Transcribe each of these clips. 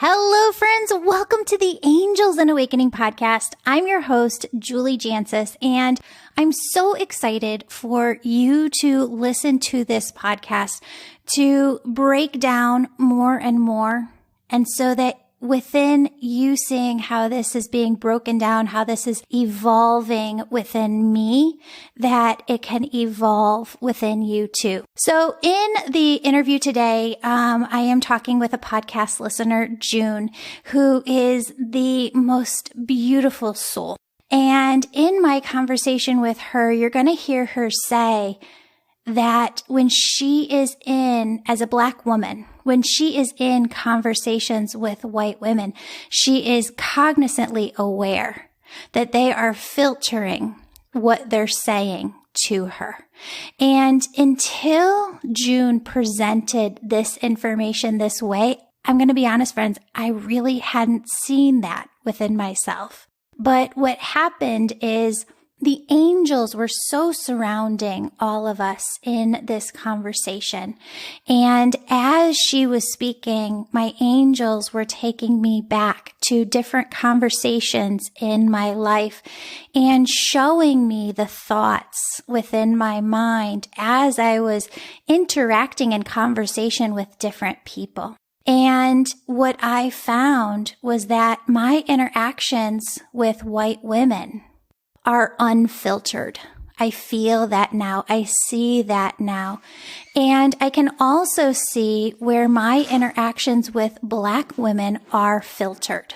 Hello, friends. Welcome to the Angels and Awakening podcast. I'm your host, Julie Jancis, and I'm so excited for you to listen to this podcast to break down more and more. And so that within you seeing how this is being broken down, how this is evolving within me, that it can evolve within you too. So in the interview today, I am talking with a podcast listener, June, who is the most beautiful soul. And in my conversation with her, you're going to hear her say that when she is as a Black woman, when she is in conversations with white women, she is cognizantly aware that they are filtering what they're saying to her. And until June presented this information this way, I'm going to be honest, friends, I really hadn't seen that within myself. But what happened is the angels were so surrounding all of us in this conversation. And as she was speaking, my angels were taking me back to different conversations in my life and showing me the thoughts within my mind as I was interacting in conversation with different people. And what I found was that my interactions with white women are unfiltered. I feel that now. I see that now. And I can also see where my interactions with Black women are filtered.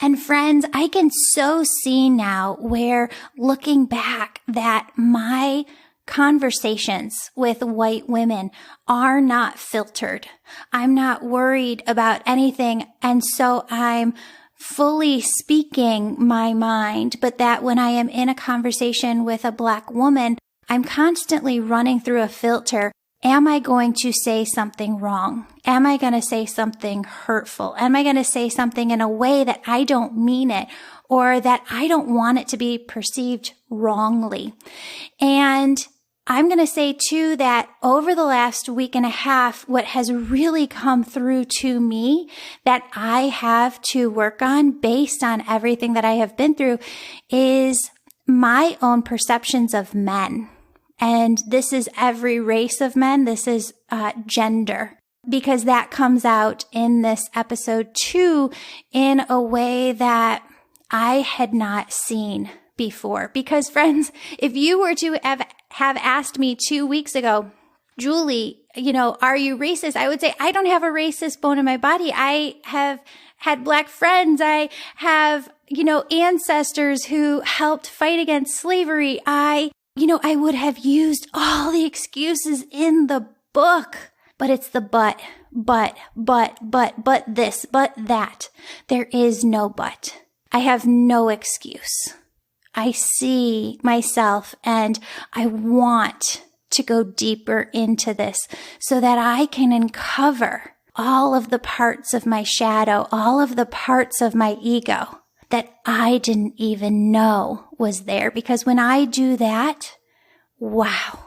And friends, I can so see now where, looking back, that my conversations with white women are not filtered. I'm not worried about anything. And so I'm fully speaking my mind, but that when I am in a conversation with a Black woman, I'm constantly running through a filter. Am I going to say something wrong? Am I going to say something hurtful? Am I going to say something in a way that I don't mean it or that I don't want it to be perceived wrongly? And I'm going to say too that over the last week and a half, what has really come through to me that I have to work on based on everything that I have been through is my own perceptions of men. And this is every race of men. This is gender, because that comes out in this episode too in a way that I had not seen before. Because friends, if you were to have asked me 2 weeks ago, Julie, are you racist? I would say, I don't have a racist bone in my body. I have had Black friends. I have, ancestors who helped fight against slavery. I would have used all the excuses in the book, but it's the but this, but that. There is no but. I have no excuse. I see myself and I want to go deeper into this so that I can uncover all of the parts of my shadow, all of the parts of my ego that I didn't even know was there. Because when I do that, wow,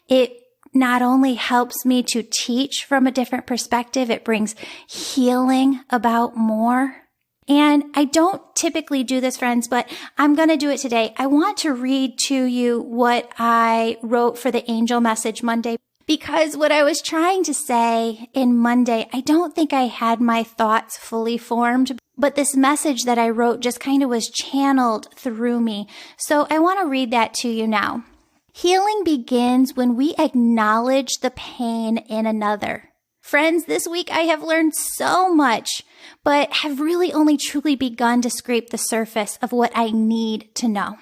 it not only helps me to teach from a different perspective, it brings healing about more. And I don't typically do this, friends, but I'm going to do it today. I want to read to you what I wrote for the Angel Message Monday, because what I was trying to say in Monday, I don't think I had my thoughts fully formed, but this message that I wrote just kind of was channeled through me. So I want to read that to you now. Healing begins when we acknowledge the pain in another. Friends, this week I have learned so much, but have really only truly begun to scrape the surface of what I need to know.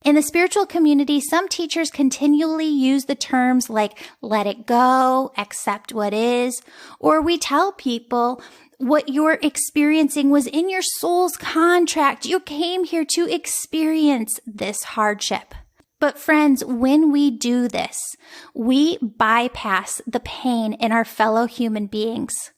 In the spiritual community, some teachers continually use the terms like let it go, accept what is, or we tell people what you're experiencing was in your soul's contract. You came here to experience this hardship. But friends, when we do this, we bypass the pain in our fellow human beings.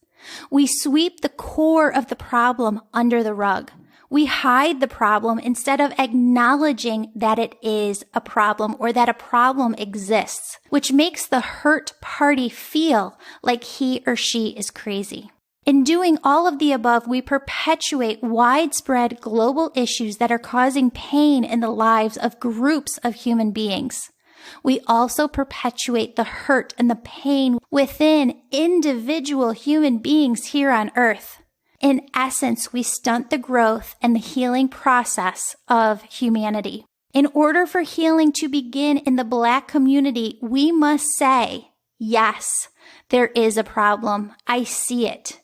We sweep the core of the problem under the rug. We hide the problem instead of acknowledging that it is a problem or that a problem exists, which makes the hurt party feel like he or she is crazy. In doing all of the above, we perpetuate widespread global issues that are causing pain in the lives of groups of human beings. We also perpetuate the hurt and the pain within individual human beings here on earth. In essence, we stunt the growth and the healing process of humanity. In order for healing to begin in the Black community, we must say, yes, there is a problem. I see it.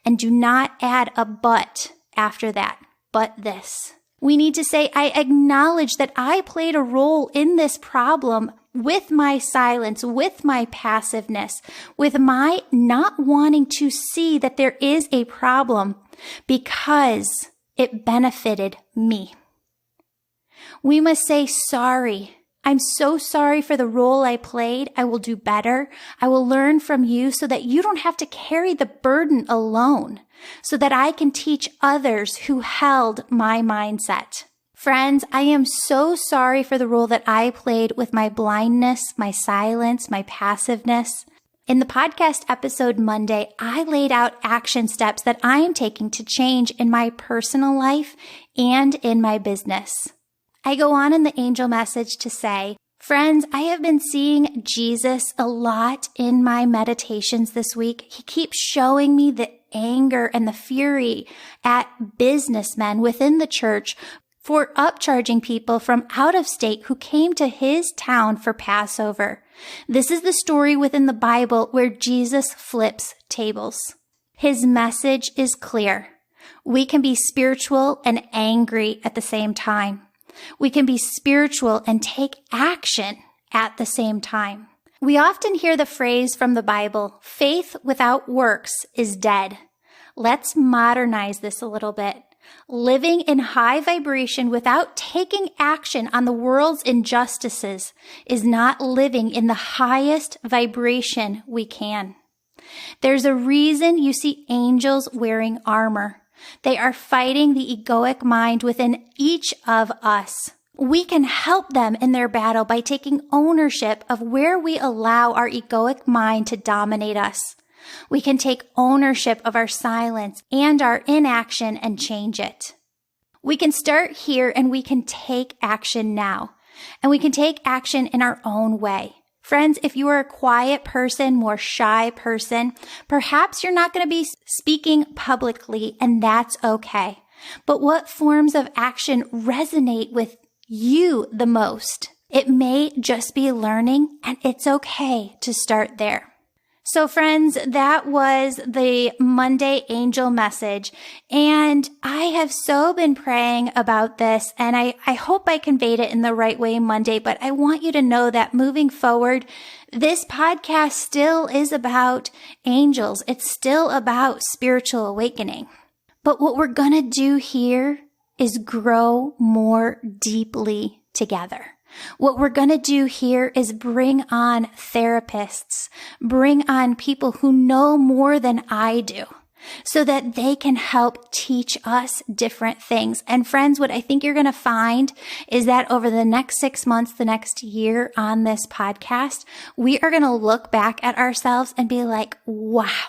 And do not add a but after that, but this. We need to say, I acknowledge that I played a role in this problem with my silence, with my passiveness, with my not wanting to see that there is a problem because it benefited me. We must say, sorry. I'm so sorry for the role I played. I will do better. I will learn from you so that you don't have to carry the burden alone, so that I can teach others who held my mindset. Friends, I am so sorry for the role that I played with my blindness, my silence, my passiveness. In the podcast episode Monday, I laid out action steps that I am taking to change in my personal life and in my business. I go on in the angel message to say, friends, I have been seeing Jesus a lot in my meditations this week. He keeps showing me the anger and the fury at businessmen within the church for upcharging people from out of state who came to his town for Passover. This is the story within the Bible where Jesus flips tables. His message is clear. We can be spiritual and angry at the same time. We can be spiritual and take action at the same time. We often hear the phrase from the Bible, faith without works is dead. Let's modernize this a little bit. Living in high vibration without taking action on the world's injustices is not living in the highest vibration we can. There's a reason you see angels wearing armor. They are fighting the egoic mind within each of us. We can help them in their battle by taking ownership of where we allow our egoic mind to dominate us. We can take ownership of our silence and our inaction and change it. We can start here and we can take action now. And we can take action in our own way. Friends, if you are a quiet person, more shy person, perhaps you're not going to be speaking publicly, and that's okay. But what forms of action resonate with you the most? It may just be learning, and it's okay to start there. So friends, that was the Monday angel message, and I have so been praying about this, and I hope I conveyed it in the right way Monday, but I want you to know that moving forward, this podcast still is about angels. It's still about spiritual awakening. But what we're going to do here is grow more deeply together. What we're going to do here is bring on therapists, bring on people who know more than I do so that they can help teach us different things. And friends, what I think you're going to find is that over the next 6 months, the next year on this podcast, we are going to look back at ourselves and be like, wow.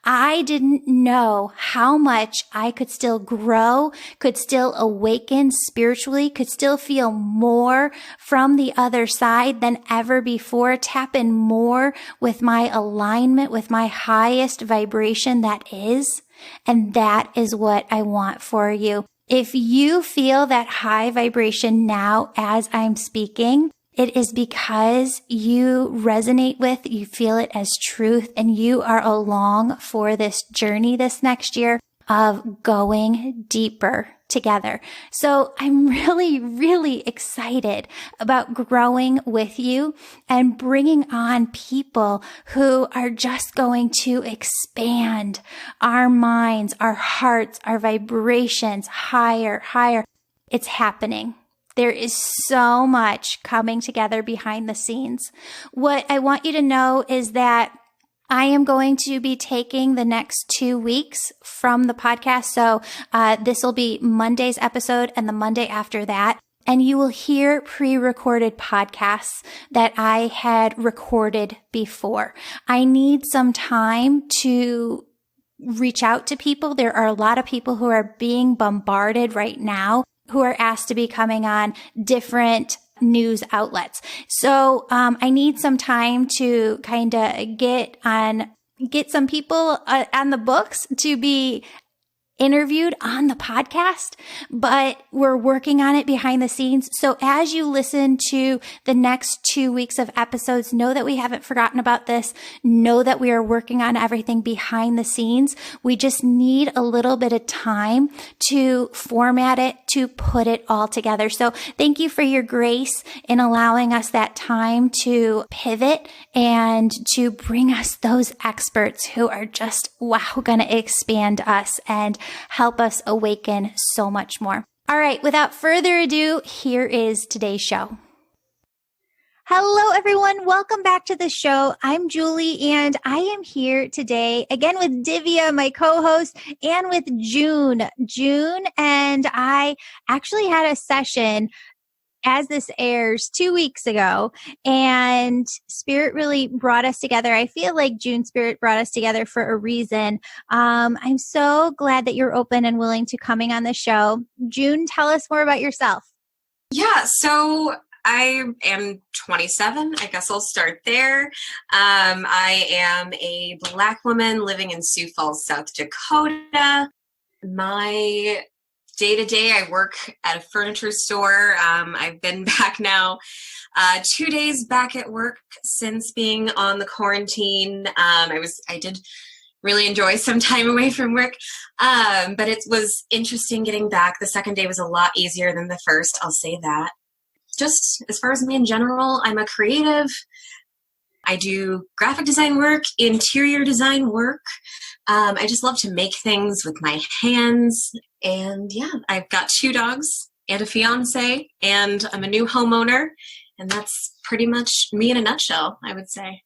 I didn't know how much I could still grow, could still awaken spiritually, could still feel more from the other side than ever before, tap in more with my alignment, with my highest vibration that is. And that is what I want for you. If you feel that high vibration now as I'm speaking, it is because you resonate with, you feel it as truth, and you are along for this journey this next year of going deeper together. So I'm really, really excited about growing with you and bringing on people who are just going to expand our minds, our hearts, our vibrations higher, higher. It's happening. There is so much coming together behind the scenes. What I want you to know is that I am going to be taking the next 2 weeks from the podcast. So this will be Monday's episode and the Monday after that. And you will hear pre-recorded podcasts that I had recorded before. I need some time to reach out to people. There are a lot of people who are being bombarded right now who are asked to be coming on different news outlets. So I need some time to kind of get some people on the books to be interviewed on the podcast, but we're working on it behind the scenes. So as you listen to the next 2 weeks of episodes, know that we haven't forgotten about this. Know that we are working on everything behind the scenes. We just need a little bit of time to format it, to put it all together. So thank you for your grace in allowing us that time to pivot and to bring us those experts who are just, wow, going to expand us and help us awaken so much more. All right, without further ado, here is today's show. Hello, everyone. Welcome back to the show. I'm Julie, and I am here today again with Divya, my co-host, and with June. June and I actually had a session as this airs 2 weeks ago, and Spirit really brought us together. I feel like June, Spirit brought us together for a reason. I'm so glad that you're open and willing to coming on the show. June, tell us more about yourself. Yeah, so I am 27. I guess I'll start there. I am a Black woman living in Sioux Falls, South Dakota. My day-to-day, I work at a furniture store. I've been back now 2 days back at work since being on the quarantine. I did really enjoy some time away from work, but it was interesting getting back. The second day was a lot easier than the first, I'll say that. Just as far as me in general, I'm a creative. I do graphic design work, interior design work. I just love to make things with my hands. And yeah, I've got 2 dogs and a fiance, and I'm a new homeowner. And that's pretty much me in a nutshell, I would say.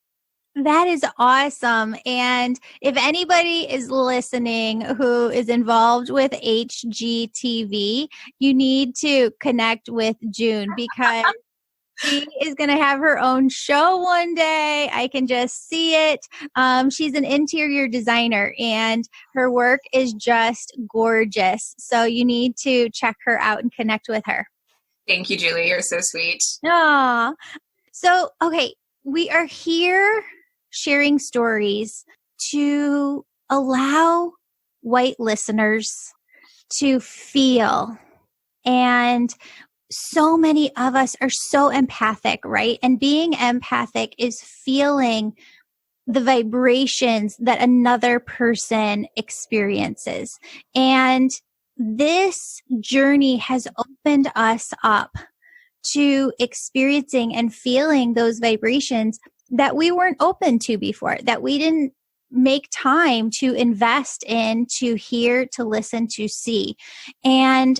That is awesome. And if anybody is listening who is involved with HGTV, you need to connect with June because she is going to have her own show one day. I can just see it. She's an interior designer and her work is just gorgeous. So you need to check her out and connect with her. Thank you, Julie. You're so sweet. Aw. So, okay, we are here sharing stories to allow white listeners to feel. And so many of us are so empathic, right? And being empathic is feeling the vibrations that another person experiences. And this journey has opened us up to experiencing and feeling those vibrations that we weren't open to before, that we didn't make time to invest in, to hear, to listen, to see. And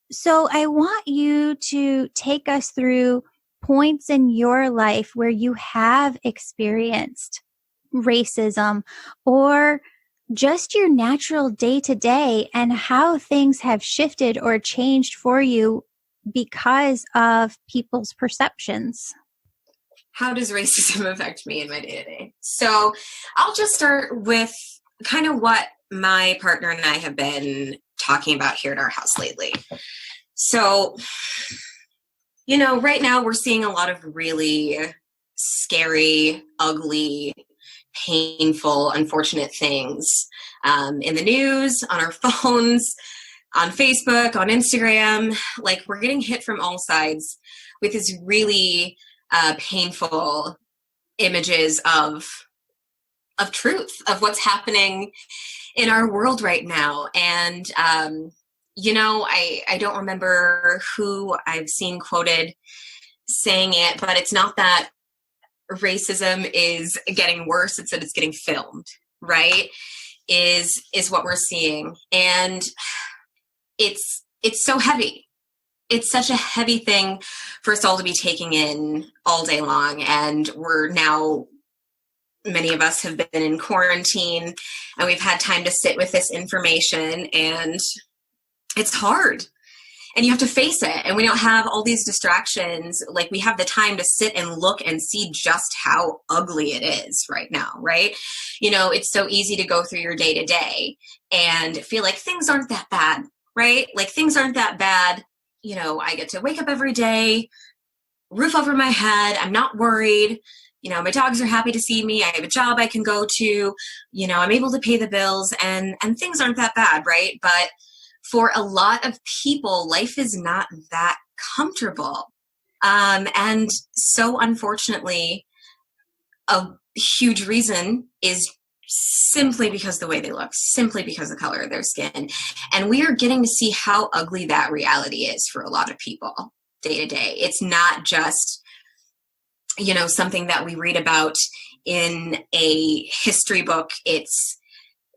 so I want you to take us through points in your life where you have experienced racism or just your natural day-to-day and how things have shifted or changed for you because of people's perceptions. How does racism affect me in my day-to-day? So I'll just start with kind of what my partner and I have been talking about here at our house lately. So, right now we're seeing a lot of really scary, ugly, painful, unfortunate things in the news, on our phones, on Facebook, on Instagram. Like, we're getting hit from all sides with these really painful images of truth, of what's happening in our world right now. And, I don't remember who I've seen quoted saying it, but it's not that racism is getting worse, it's that it's getting filmed, right? Is what we're seeing. And it's so heavy. It's such a heavy thing for us all to be taking in all day long. And we're now, many of us have been in quarantine and we've had time to sit with this information, and it's hard. and you have to face it. And we don't have all these distractions. Like, we have the time to sit and look and see just how ugly it is right now, right? You know, it's so easy to go through your day to day and feel like things aren't that bad, right? Like, things aren't that bad. You know, I get to wake up every day, roof over my head. I'm not worried. You know, my dogs are happy to see me. I have a job I can go to. You know, I'm able to pay the bills, and things aren't that bad, right? But for a lot of people, life is not that comfortable. And so unfortunately, a huge reason is simply because the way they look, simply because of the color of their skin. And we are getting to see how ugly that reality is for a lot of people day to day. It's not just, you know, something that we read about in a history book.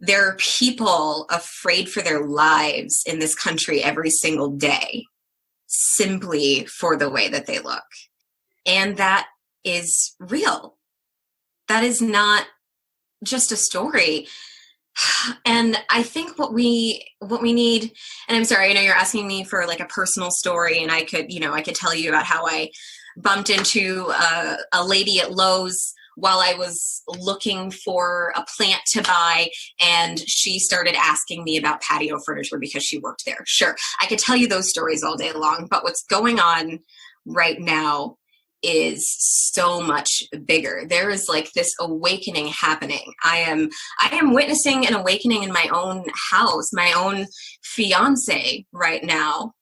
There are people afraid for their lives in this country every single day, simply for the way that they look. And that is real. That is not just a story. And I think what we need, and I'm sorry, I know you're asking me for like a personal story, and I could tell you about how I bumped into a lady at Lowe's while I was looking for a plant to buy, and she started asking me about patio furniture because she worked there. Sure, I could tell you those stories all day long, but what's going on right now is so much bigger. There is like this awakening happening. I am witnessing an awakening in my own house, my own fiance right now,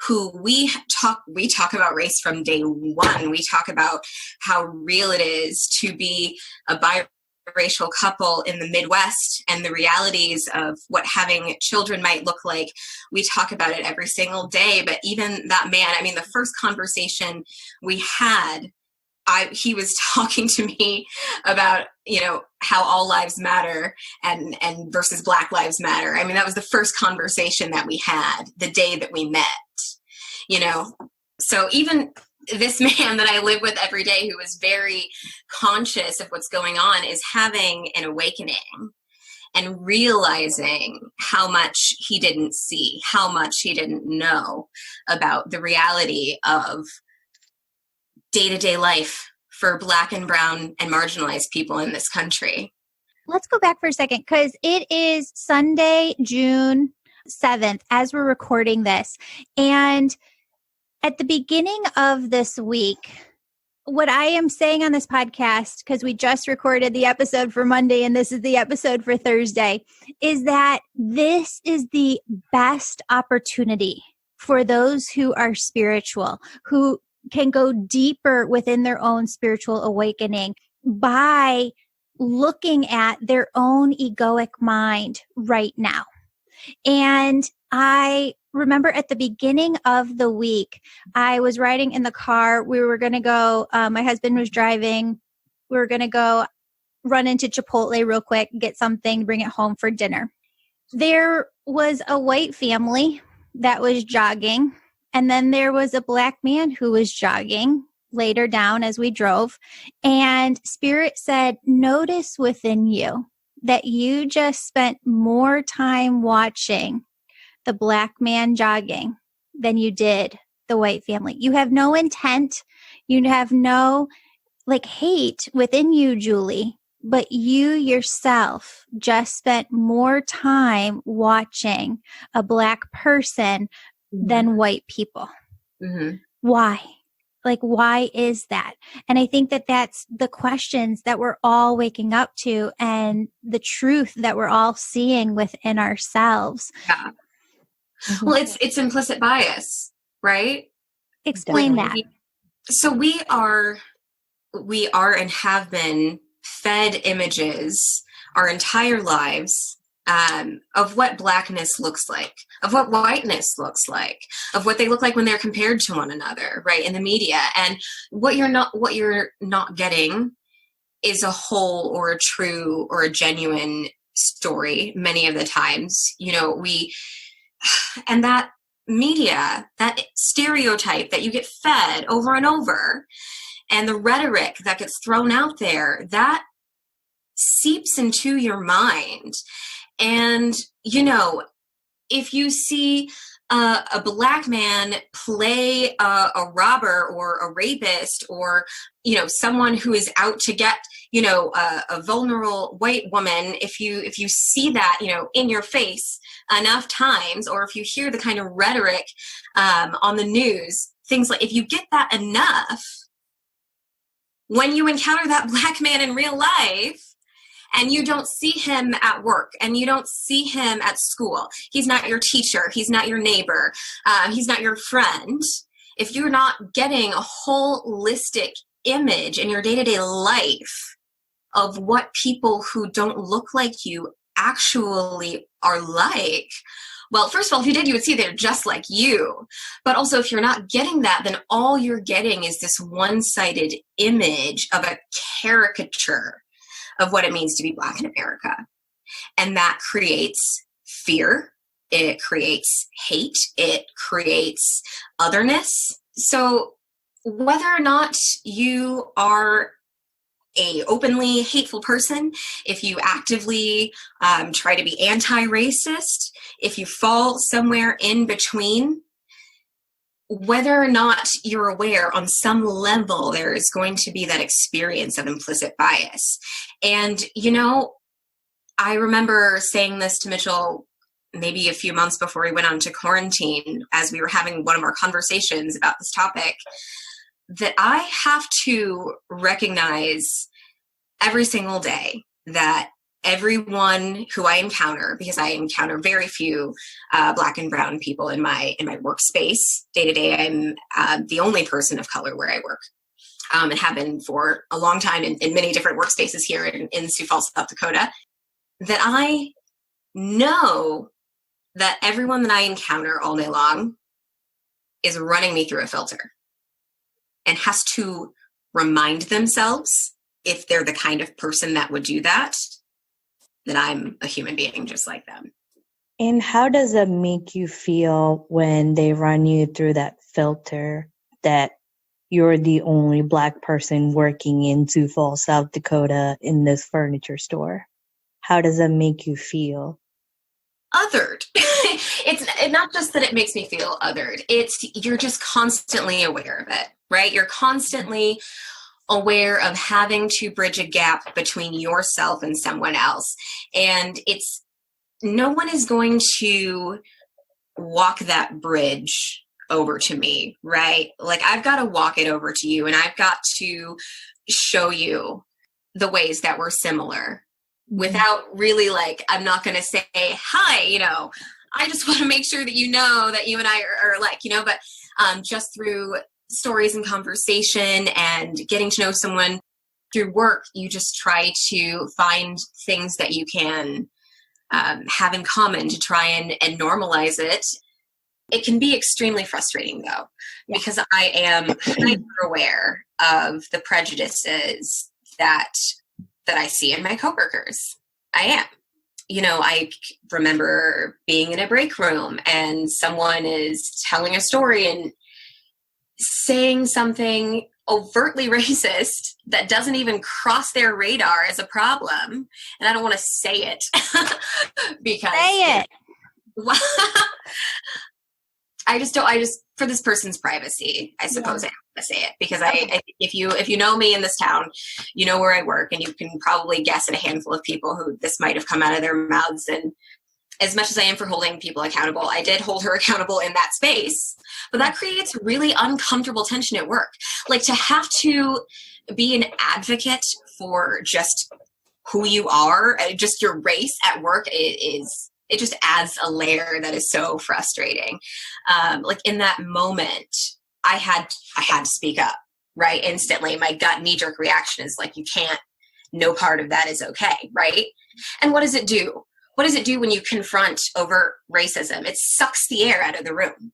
who we talk about race from day one. We talk about how real it is to be a biracial couple in the Midwest and the realities of what having children might look like. We talk about it every single day. But even that man, I mean, the first conversation we had, he was talking to me about, you know, how all lives matter and versus Black Lives Matter. I mean, that was the first conversation that we had the day that we met, you know. So even this man that I live with every day, who is very conscious of what's going on, is having an awakening and realizing how much he didn't see, how much he didn't know about the reality of day-to-day life for Black and brown and marginalized people in this country. Let's go back for a second, because it is Sunday, June 7th, as we're recording this. And at the beginning of this week, what I am saying on this podcast, because we just recorded the episode for Monday and this is the episode for Thursday, is that this is the best opportunity for those who are spiritual, who can go deeper within their own spiritual awakening by looking at their own egoic mind right now. And I remember at the beginning of the week, I was riding in the car. We were going to go, my husband was driving. We were going to go run into Chipotle real quick, get something, bring it home for dinner. There was a white family that was jogging. And then there was a Black man who was jogging later down as we drove. And Spirit said, notice within you that you just spent more time watching the Black man jogging than you did the white family. You have no intent. You have no hate within you, Julie, but you yourself just spent more time watching a Black person than white people. Mm-hmm. Why? Why is that? And I think that that's the questions that we're all waking up to, and the truth that we're all seeing within ourselves. Yeah. Well, it's implicit bias, right? Explain that. So we are and have been fed images our entire lives of what Blackness looks like, of what whiteness looks like, of what they look like when they're compared to one another, right, in the media. And what you're not getting is a whole or a true or a genuine story many of the times. You know, and that media, that stereotype that you get fed over and over, and the rhetoric that gets thrown out there, that seeps into your mind. And, you know, if you see a black man play a robber or a rapist or, someone who is out to get, a vulnerable white woman, if you see that, in your face enough times, or if you hear the kind of rhetoric on the news, things like, if you get that enough, when you encounter that black man in real life, and you don't see him at work, and you don't see him at school, he's not your teacher, he's not your neighbor, he's not your friend. If you're not getting a holistic image in your day-to-day life of what people who don't look like you actually are like, well, first of all, if you did, you would see they're just like you. But also, if you're not getting that, then all you're getting is this one-sided image of a caricature of what it means to be Black in America. And that creates fear. It creates hate. It creates otherness. So whether or not you are a openly hateful person, if you actively try to be anti-racist, if you fall somewhere in between, whether or not you're aware, on some level, there is going to be that experience of implicit bias. And, I remember saying this to Mitchell maybe a few months before we went on to quarantine, as we were having one of our conversations about this topic, that I have to recognize every single day that everyone who I encounter, because I encounter very few Black and brown people in my workspace day to day. I'm the only person of color where I work, and have been for a long time in many different workspaces here in Sioux Falls, South Dakota. That I know that everyone that I encounter all day long is running me through a filter and has to remind themselves, if they're the kind of person that would do that I'm a human being just like them. And how does it make you feel when they run you through that filter that you're the only Black person working in Sioux Falls, South Dakota in this furniture store? How does that make you feel? Othered. It's not just that it makes me feel othered. You're just constantly aware of it, right? You're constantly aware of having to bridge a gap between yourself and someone else. And no one is going to walk that bridge over to me, right? Like, I've got to walk it over to you, and I've got to show you the ways that we're similar without really, like, I'm not going to say, hi, I just want to make sure that you know that you and I are alike, but just through stories and conversation and getting to know someone through work, you just try to find things that you can have in common to try and normalize it. It can be extremely frustrating, though, because I am hyper aware of the prejudices that I see in my coworkers. I am. I remember being in a break room and someone is telling a story and saying something overtly racist that doesn't even cross their radar as a problem. And I don't want to say it because say it. For this person's privacy, I suppose I have to say it, because if you know me in this town, you know where I work, and you can probably guess at a handful of people who this might have come out of their mouths. And as much as I am for holding people accountable, I did hold her accountable in that space. But that creates really uncomfortable tension at work. Like, to have to be an advocate for just who you are, just your race at work, it just adds a layer that is so frustrating. Like, in that moment, I had to speak up, right? Instantly. My gut knee-jerk reaction is like, no part of that is okay, right? And what does it do? What does it do when you confront overt racism? It sucks the air out of the room.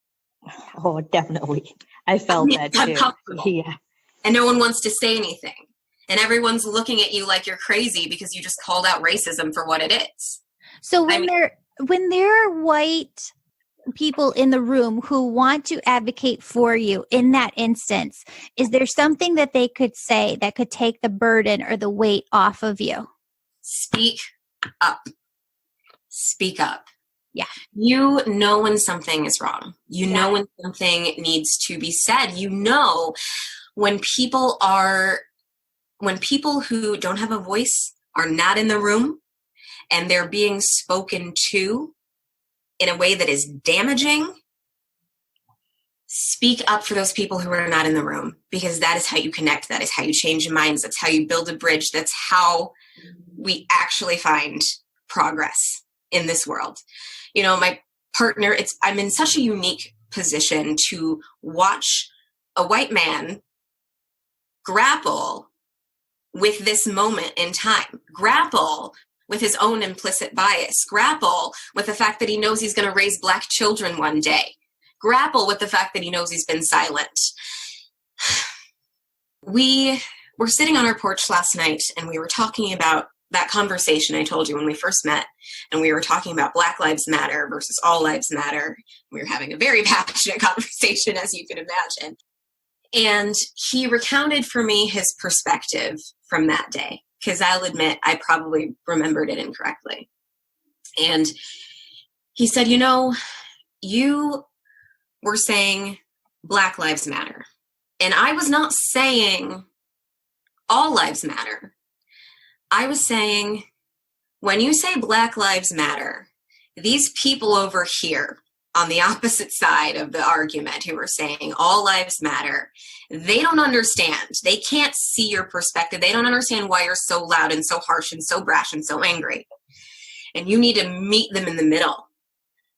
Oh, definitely. I felt that too. Yeah. And no one wants to say anything. And everyone's looking at you like you're crazy because you just called out racism for what it is. So when there are white people in the room who want to advocate for you in that instance, is there something that they could say that could take the burden or the weight off of you? Speak up. Speak up. Yeah. You know when something is wrong. You know when something needs to be said. You know when people who don't have a voice are not in the room and they're being spoken to in a way that is damaging. Speak up for those people who are not in the room, because that is how you connect. That is how you change minds. That's how you build a bridge. That's how we actually find progress in this world. You know, my partner, I'm in such a unique position to watch a white man grapple with this moment in time, grapple with his own implicit bias, grapple with the fact that he knows he's going to raise Black children one day, grapple with the fact that he knows he's been silent. We were sitting on our porch last night and we were talking about that conversation I told you when we first met, and we were talking about Black Lives Matter versus All Lives Matter. We were having a very passionate conversation, as you can imagine. And he recounted for me his perspective from that day, because I'll admit I probably remembered it incorrectly. And he said, you know, you were saying Black Lives Matter. And I was not saying All Lives Matter. I was saying, when you say Black Lives Matter, these people over here on the opposite side of the argument who are saying all lives matter, they don't understand. They can't see your perspective. They don't understand why you're so loud and so harsh and so brash and so angry. And you need to meet them in the middle.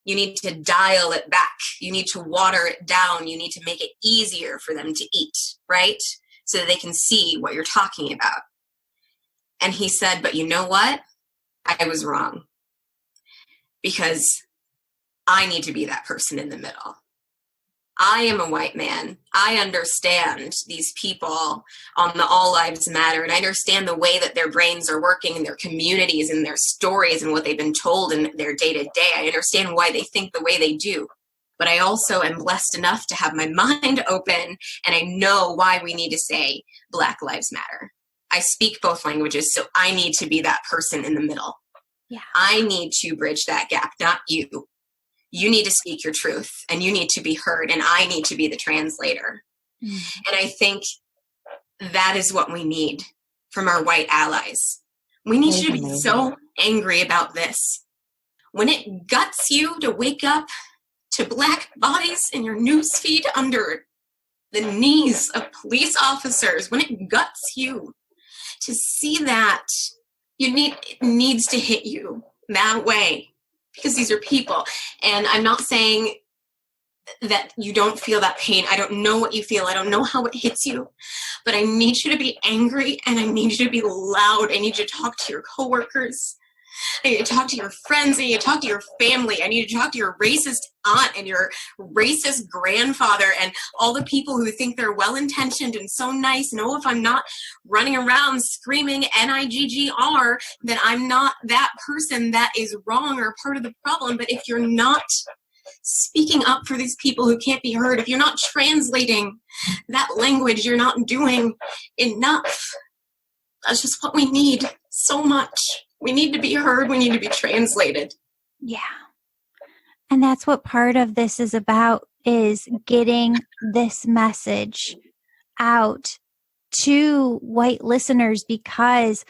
You need to dial it back. You need to water it down. You need to make it easier for them to eat, right? So that they can see what you're talking about. And he said, but you know what? I was wrong. Because I need to be that person in the middle. I am a white man. I understand these people on the All Lives Matter, and I understand the way that their brains are working in their communities and their stories and what they've been told in their day-to-day. I understand why they think the way they do. But I also am blessed enough to have my mind open, and I know why we need to say Black Lives Matter. I speak both languages, so I need to be that person in the middle. Yeah. I need to bridge that gap, not you. You need to speak your truth, and you need to be heard, and I need to be the translator. Mm-hmm. And I think that is what we need from our white allies. We need you to be so angry about this. When it guts you to wake up to Black bodies in your newsfeed under the knees of police officers, when it guts you to see that, it needs to hit you that way, because these are people. And I'm not saying that you don't feel that pain. I don't know what you feel. I don't know how it hits you, but I need you to be angry, and I need you to be loud. I need you to talk to your coworkers. I need to talk to your friends. I need to talk to your family. I need to talk to your racist aunt and your racist grandfather and all the people who think they're well-intentioned and so nice. No, if I'm not running around screaming NIGGR, then I'm not that person that is wrong or part of the problem. But if you're not speaking up for these people who can't be heard, if you're not translating that language, you're not doing enough. That's just what we need so much. We need to be heard. We need to be translated. Yeah. And that's what part of this is about, is getting this message out to white listeners, because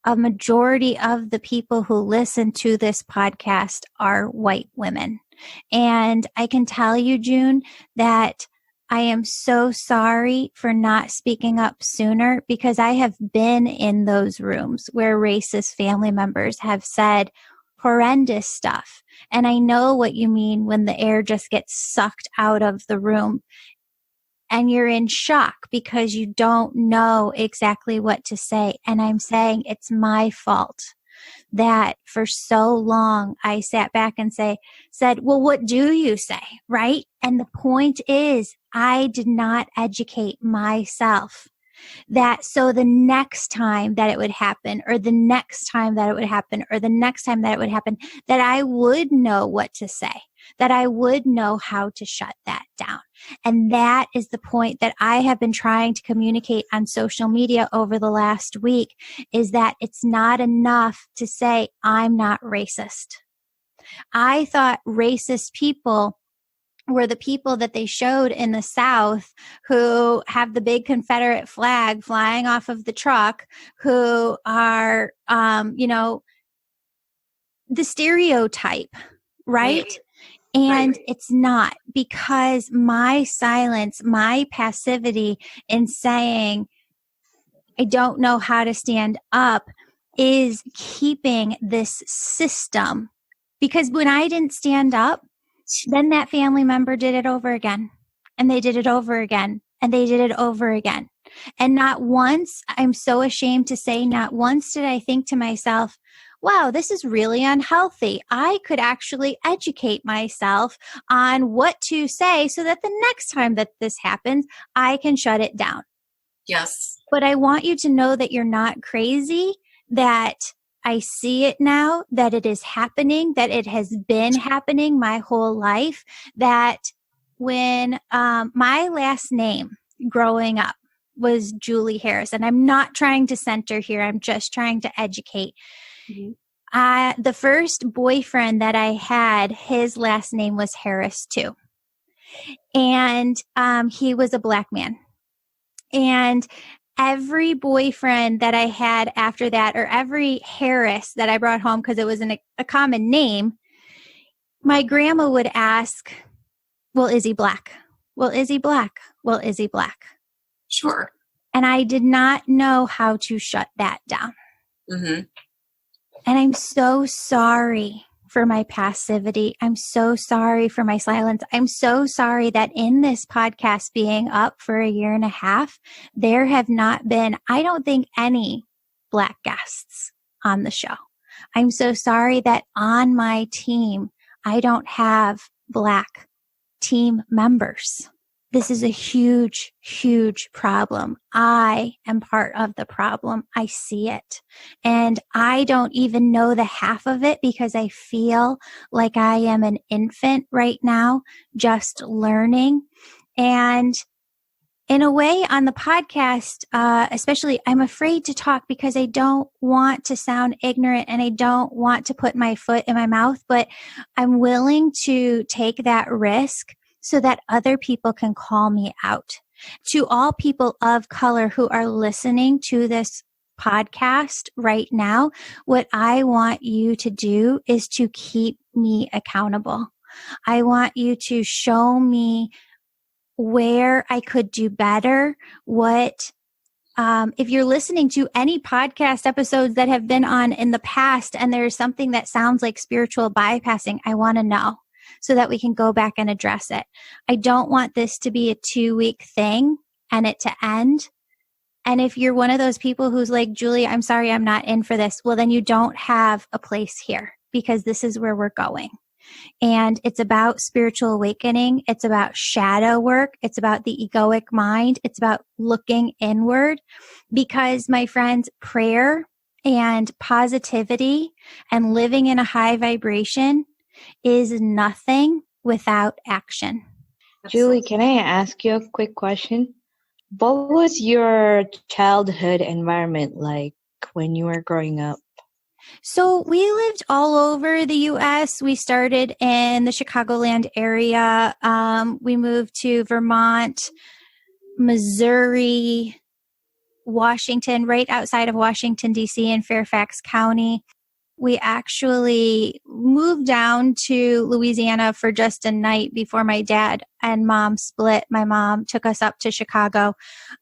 a majority of the people who listen to this podcast are white women. And I can tell you, June, that I am so sorry for not speaking up sooner, because I have been in those rooms where racist family members have said horrendous stuff. And I know what you mean when the air just gets sucked out of the room and you're in shock because you don't know exactly what to say. And I'm saying it's my fault that for so long I sat back and said, well, what do you say? Right? And the point is, I did not educate myself that so the next time that it would happen, or the next time that it would happen, or the next time that it would happen, that I would know what to say, that I would know how to shut that down. And that is the point that I have been trying to communicate on social media over the last week, is that it's not enough to say, I'm not racist. I thought racist people were the people that they showed in the South who have the big Confederate flag flying off of the truck, who are, the stereotype, right? And it's not, because my silence, my passivity in saying, I don't know how to stand up, is keeping this system. Because when I didn't stand up, then that family member did it over again, and they did it over again, and they did it over again. And not once, I'm so ashamed to say, not once did I think to myself, wow, this is really unhealthy. I could actually educate myself on what to say so that the next time that this happens, I can shut it down. Yes. But I want you to know that you're not crazy, that I see it now, that it is happening, that it has been happening my whole life, that when my last name growing up was Julie Harris, and I'm not trying to center here, I'm just trying to educate. Mm-hmm. The first boyfriend that I had, his last name was Harris too. And he was a Black man. And every boyfriend that I had after that, or every Harris that I brought home, because it was a common name, my grandma would ask, well, is he Black? Well, is he Black? Well, is he Black? Sure. And I did not know how to shut that down. Mm-hmm. And I'm so sorry for my passivity. I'm so sorry for my silence. I'm so sorry that in this podcast being up for a year and a half, there have not been, I don't think, any Black guests on the show. I'm so sorry that on my team, I don't have Black team members. This is a huge, huge problem. I am part of the problem. I see it. And I don't even know the half of it because I feel like I am an infant right now, just learning. And in a way, on the podcast, especially, I'm afraid to talk because I don't want to sound ignorant and I don't want to put my foot in my mouth, but I'm willing to take that risk so that other people can call me out. To all people of color who are listening to this podcast right now, what I want you to do is to keep me accountable. I want you to show me where I could do better, if you're listening to any podcast episodes that have been on in the past and there's something that sounds like spiritual bypassing, I want to know, so that we can go back and address it. I don't want this to be a 2-week thing and it to end. And if you're one of those people who's like, Julie, I'm sorry, I'm not in for this, well, then you don't have a place here, because this is where we're going. And it's about spiritual awakening. It's about shadow work. It's about the egoic mind. It's about looking inward, because, my friends, prayer and positivity and living in a high vibration is nothing without action. Julie, can I ask you a quick question? What was your childhood environment like when you were growing up? So we lived all over the U.S. We started in the Chicagoland area. We moved to Vermont, Missouri, Washington, right outside of Washington, D.C. in Fairfax County. We actually moved down to Louisiana for just a night before my dad and mom split. My mom took us up to Chicago,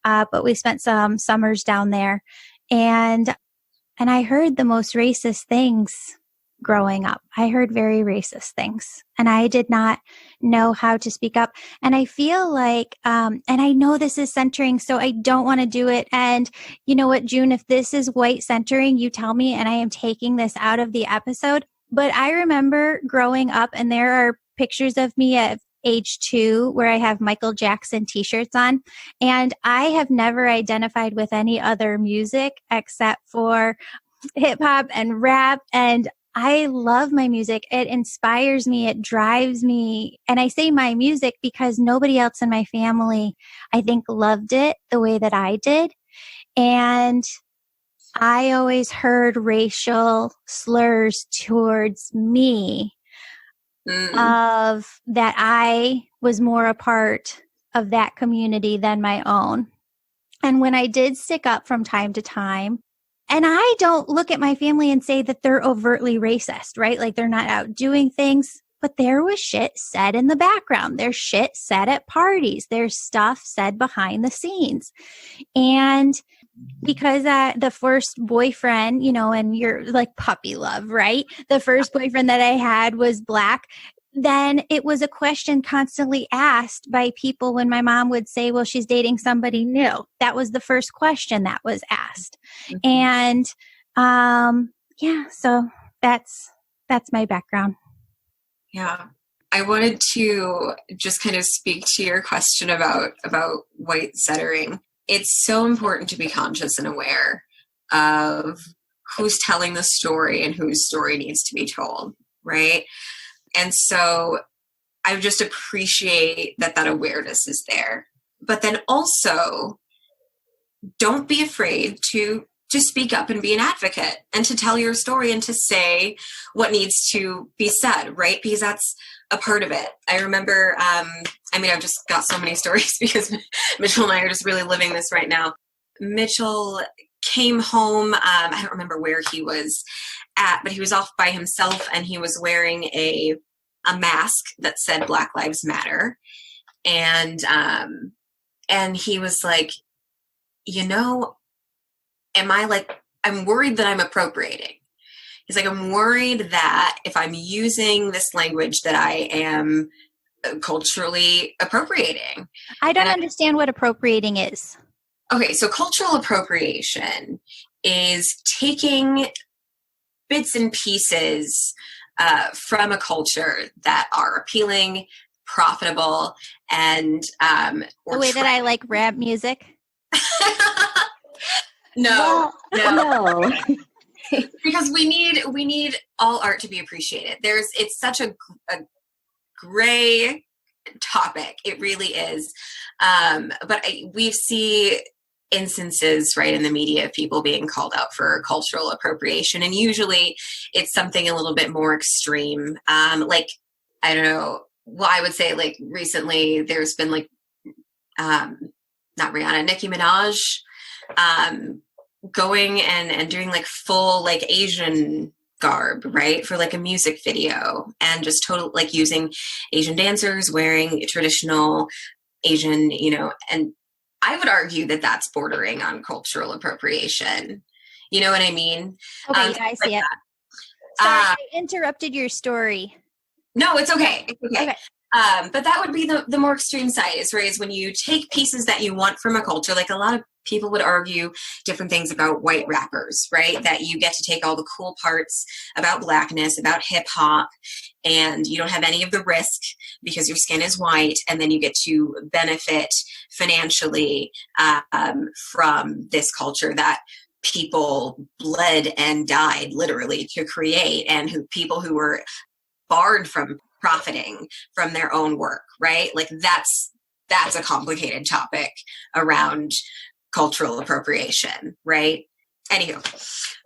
but we spent some summers down there. And I heard the most racist things growing up. I heard very racist things, and I did not know how to speak up. And I feel like, and I know this is centering, so I don't want to do it. And you know what, June, if this is white centering, you tell me, and I am taking this out of the episode. But I remember growing up, and there are pictures of me at age 2 where I have Michael Jackson t-shirts on, and I have never identified with any other music except for hip hop and rap. And I love my music. It inspires me. It drives me. And I say my music because nobody else in my family, I think, loved it the way that I did. And I always heard racial slurs towards me of that I was more a part of that community than my own. And when I did stick up from time to time, and I don't look at my family and say that they're overtly racist, right? Like they're not out doing things, but there was shit said in the background. There's shit said at parties. There's stuff said behind the scenes. And because the first boyfriend, and you're like puppy love, right? The first boyfriend that I had was Black. Then it was a question constantly asked by people when my mom would say, well, she's dating somebody new. That was the first question that was asked. Mm-hmm. And, so that's my background. Yeah. I wanted to just kind of speak to your question about white centering. It's so important to be conscious and aware of who's telling the story and whose story needs to be told, right? And so I just appreciate that awareness is there. But then also, don't be afraid to speak up and be an advocate and to tell your story and to say what needs to be said, right? Because that's a part of it. I remember, I've just got so many stories because Mitchell and I are just really living this right now. Mitchell came home. I don't remember where he was at, but he was off by himself and he was wearing a mask that said Black Lives Matter. And he was like, I'm worried that I'm appropriating. He's like, I'm worried that if I'm using this language that I am culturally appropriating. I don't understand what appropriating is. Okay, so cultural appropriation is taking bits and pieces from a culture that are appealing, profitable, and the way that I like rap music. No. Because we need all art to be appreciated. It's such a gray topic. It really is. But we see instances right in the media of people being called out for cultural appropriation, and usually it's something a little bit more extreme. Like, I don't know. Well, I would say like recently there's been like not Rihanna, Nicki Minaj going and doing like full like Asian garb, right, for like a music video, and just total like using Asian dancers wearing traditional Asian, and I would argue that that's bordering on cultural appropriation. You know what I mean? Okay, I see it. Sorry, I interrupted your story. No, it's okay. It's okay. But that would be the more extreme side, is when you take pieces that you want from a culture, like a lot of people would argue different things about white rappers, right? That you get to take all the cool parts about Blackness, about hip hop, and you don't have any of the risk because your skin is white, and then you get to benefit financially from this culture that people bled and died literally to create, and people who were barred from profiting from their own work, right? Like that's a complicated topic around cultural appropriation, right? Anywho,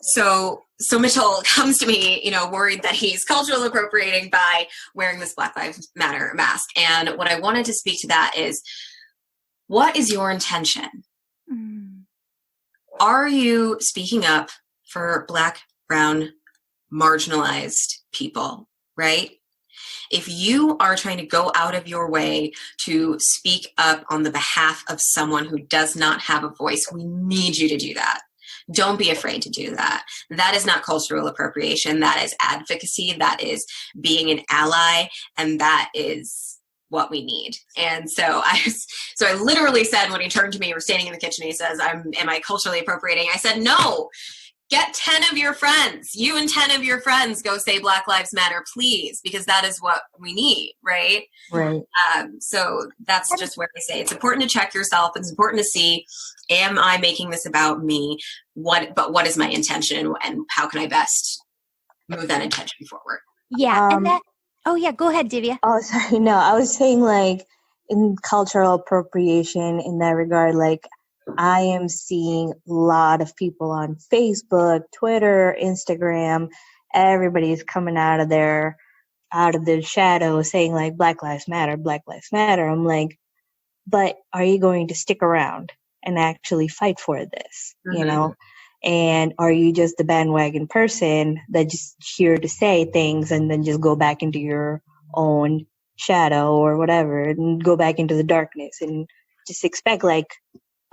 so Mitchell comes to me, worried that he's cultural appropriating by wearing this Black Lives Matter mask. And what I wanted to speak to that is, what is your intention? Mm. Are you speaking up for Black, brown, marginalized people, right? If you are trying to go out of your way to speak up on the behalf of someone who does not have a voice, we need you to do that. Don't be afraid to do that. That is not cultural appropriation. That is advocacy. That is being an ally. And that is what we need. And so I literally said, when he turned to me, we're standing in the kitchen, he says, am I culturally appropriating? I said, no. Get 10 of your friends. You and 10 of your friends go say Black Lives Matter, please, because that is what we need, right? Right. So that's just where I say it's important to check yourself. It's important to see, am I making this about me? But what is my intention, and how can I best move that intention forward? Yeah. Go ahead, Divya. Oh, sorry. No, I was saying like in cultural appropriation in that regard, like I am seeing a lot of people on Facebook, Twitter, Instagram. Everybody's coming out of their out of the shadow saying like Black Lives Matter, Black Lives Matter. I'm like, but are you going to stick around and actually fight for this? You know? And are you just the bandwagon person that just here to say things and then just go back into your own shadow or whatever and go back into the darkness and just expect like,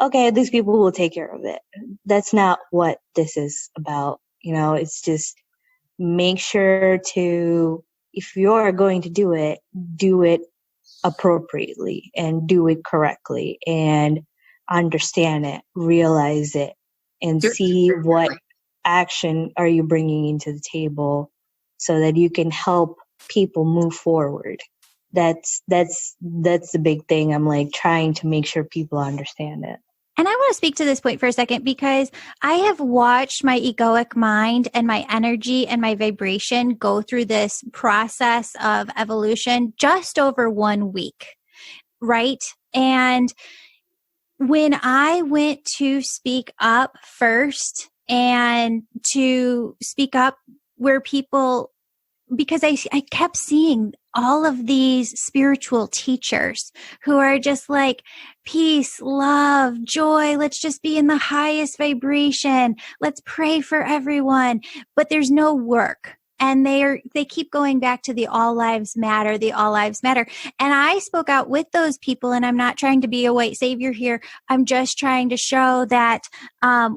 okay, these people will take care of it. That's not what this is about. You know, it's just make sure to, if you're going to do it appropriately and do it correctly and understand it, realize it, and see what action are you bringing into the table so that you can help people move forward. That's the big thing. I'm like trying to make sure people understand it. And I want to speak to this point for a second because I have watched my egoic mind and my energy and my vibration go through this process of evolution just over 1 week, right? And when I went to speak up first and to speak up where people, because I kept seeing all of these spiritual teachers who are just like, peace, love, joy. Let's just be in the highest vibration. Let's pray for everyone. But there's no work. And they keep going back to the all lives matter, the all lives matter. And I spoke out with those people, and I'm not trying to be a white savior here. I'm just trying to show that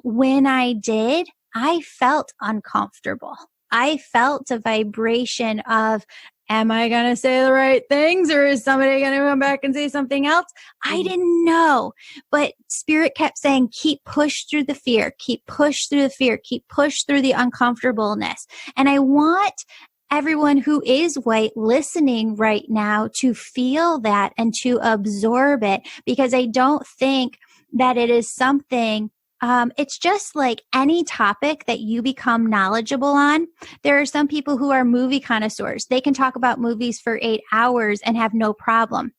when I did, I felt uncomfortable. I felt a vibration of, am I going to say the right things, or is somebody going to come back and say something else? I didn't know. But Spirit kept saying, keep push through the fear, keep push through the fear, keep push through the uncomfortableness. And I want everyone who is white listening right now to feel that and to absorb it, because I don't think that it is something it's just like any topic that you become knowledgeable on. There are some people who are movie connoisseurs. They can talk about movies for 8 hours and have no problem.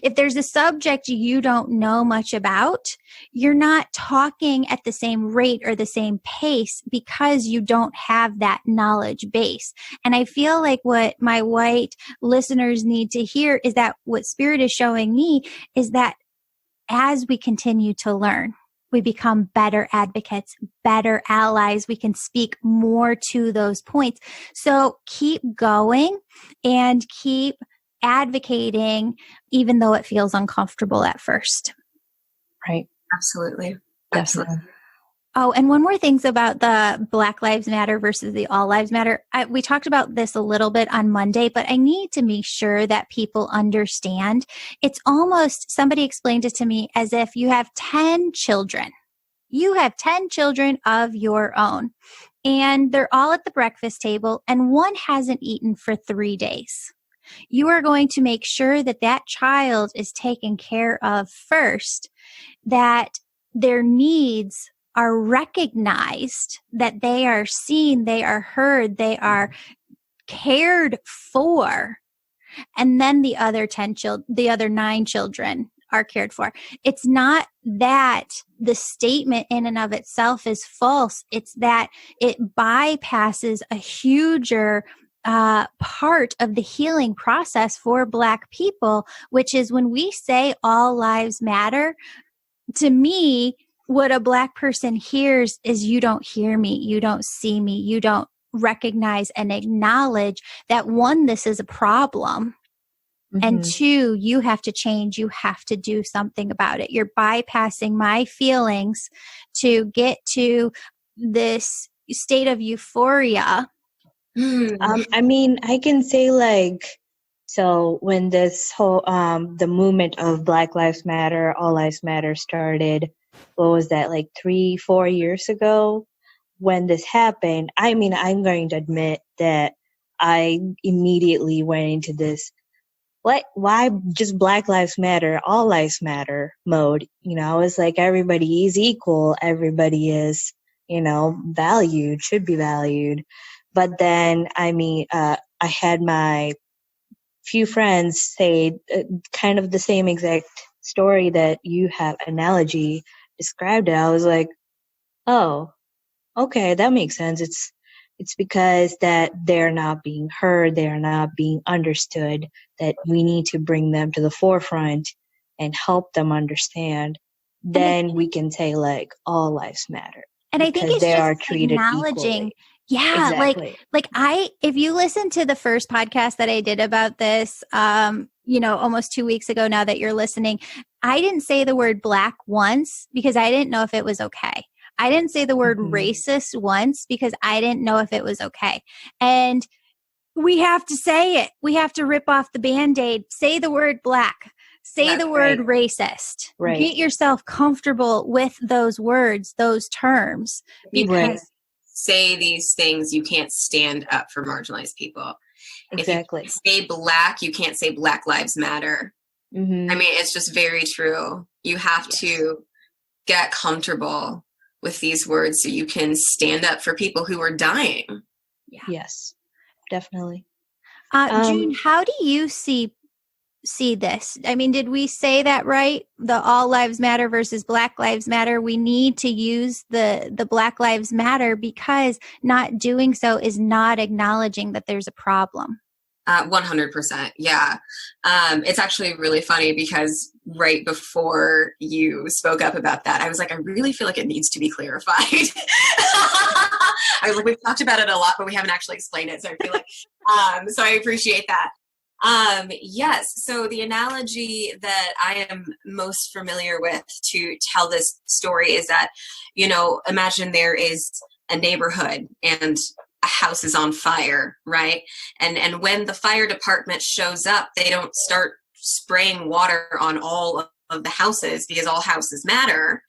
If there's a subject you don't know much about, you're not talking at the same rate or the same pace because you don't have that knowledge base. And I feel like what my white listeners need to hear is that what Spirit is showing me is that as we continue to learn, we become better advocates, better allies. We can speak more to those points. So keep going and keep advocating, even though it feels uncomfortable at first. Right. Absolutely. Definitely. Oh, and one more thing about the Black Lives Matter versus the All Lives Matter. We talked about this a little bit on Monday, but I need to make sure that people understand. It's almost, somebody explained it to me as if you have 10 children. You have 10 children of your own, and they're all at the breakfast table, and one hasn't eaten for 3 days. You are going to make sure that that child is taken care of first, that their needs are recognized, that they are seen, they are heard, they are cared for. And then the other 9 children are cared for. It's not that the statement in and of itself is false. It's that it bypasses a huger part of the healing process for Black people, which is when we say all lives matter, to me, what a Black person hears is you don't hear me, you don't see me, you don't recognize and acknowledge that 1, this is a problem. And 2, you have to change. You have to do something about it. You're bypassing my feelings to get to this state of euphoria. I mean, I can say like, so when this whole, the movement of Black Lives Matter, All Lives Matter started, what was that, like 3-4 years ago? When this happened, I mean, I'm going to admit that I immediately went into this, why just Black Lives Matter, All Lives Matter mode? You know, I was like, everybody is equal. Everybody is, you know, valued, should be valued. But then, I mean, I had my few friends say kind of the same exact story that you have analogy described it. I was like, oh, okay, that makes sense. It's It's because that they're not being heard, they're not being understood, that we need to bring them to the forefront and help them understand. Then we can say like all lives matter And I think because it's they just are treated acknowledging, equally. yeah, Exactly. if you listen to the first podcast that I did about this, almost 2 weeks ago now that you're listening, I didn't say the word Black once because I didn't know if it was okay. I didn't say the word racist once because I didn't know if it was okay. And we have to say it. We have to rip off the Band-Aid, say the word Black, say the word racist. Right. Get yourself comfortable with those words, those terms. Because say these things, you can't stand up for marginalized people. Exactly. If you say Black, you can't say Black Lives Matter. I mean, it's just very true. You have to get comfortable with these words so you can stand up for people who are dying. Yeah. Yes, definitely. June, how do you see this? I mean, did we say that right? The all lives matter versus Black Lives Matter. We need to use the Black Lives Matter because not doing so is not acknowledging that there's a problem. 100%. Yeah. It's actually really funny because right before you spoke up about that, I was like, I really feel like it needs to be clarified. I was like, we've talked about it a lot, but we haven't actually explained it. So I feel like, so I appreciate that. Yes. So the analogy that I am most familiar with to tell this story is that, imagine there is a neighborhood and a house is on fire, right? And when the fire department shows up, they don't start spraying water on all of the houses because all houses matter.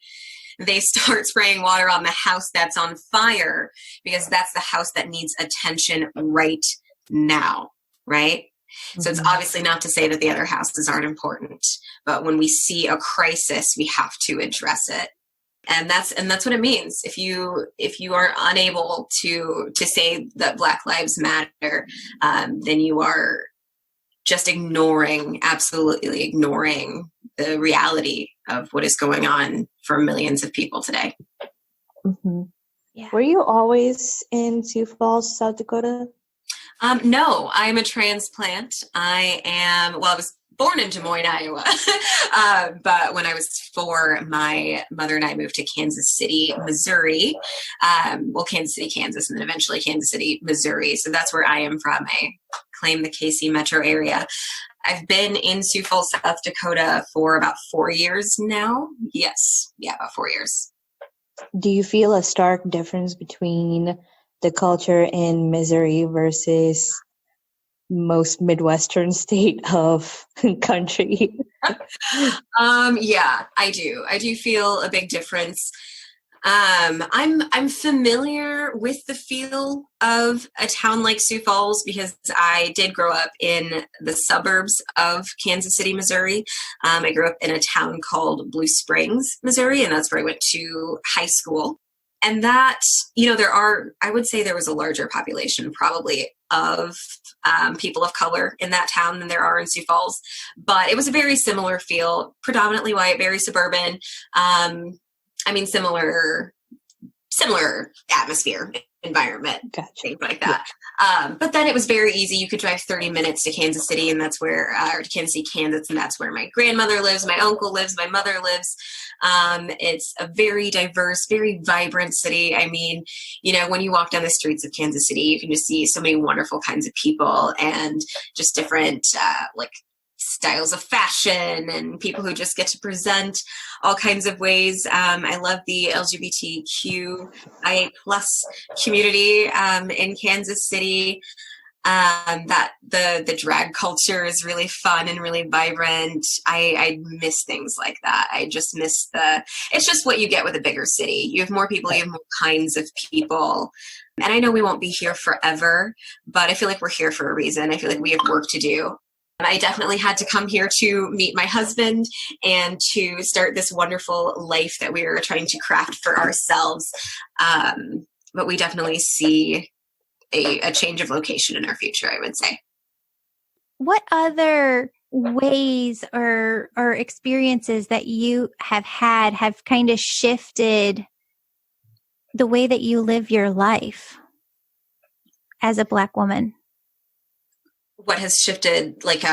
They start spraying water on the house that's on fire because that's the house that needs attention right now, right? So it's obviously not to say that the other houses aren't important, but when we see a crisis, we have to address it. And that's what it means. If you are unable to say that Black Lives Matter, then you are just absolutely ignoring the reality of what is going on for millions of people today. Yeah. Were you always in Sioux Falls, South Dakota? No, I'm a transplant. I was born in Des Moines, Iowa. But when I was 4, my mother and I moved to Kansas City, Missouri. Kansas City, Kansas, and then eventually Kansas City, Missouri. So that's where I am from. I claim the KC metro area. I've been in Sioux Falls, South Dakota for about 4 years now. Yes. Yeah, about 4 years. Do you feel a stark difference between the culture in Missouri versus most Midwestern state of country? Yeah, I do. I do feel a big difference. I'm familiar with the feel of a town like Sioux Falls because I did grow up in the suburbs of Kansas City, Missouri. I grew up in a town called Blue Springs, Missouri, and that's where I went to high school. And that, I would say there was a larger population probably of people of color in that town than there are in Sioux Falls. But it was a very similar feel, predominantly white, very suburban. Similar atmosphere, environment, things like that. Yeah. But then it was very easy. You could drive 30 minutes to Kansas City, and that's where, or to Kansas City, Kansas, and that's where my grandmother lives, my uncle lives, my mother lives. It's a very diverse, very vibrant city. I mean, when you walk down the streets of Kansas City, you can just see so many wonderful kinds of people and just different, styles of fashion and people who just get to present all kinds of ways. I love the LGBTQIA+ community in Kansas City. That the drag culture is really fun and really vibrant. I miss things like that. I just miss it's just what you get with a bigger city. You have more people, you have more kinds of people. And I know we won't be here forever, but I feel like we're here for a reason. I feel like we have work to do. I definitely had to come here to meet my husband and to start this wonderful life that we are trying to craft for ourselves. But we definitely see a change of location in our future, I would say. What other ways or experiences that you have had have kind of shifted the way that you live your life? as a Black woman? What has shifted, like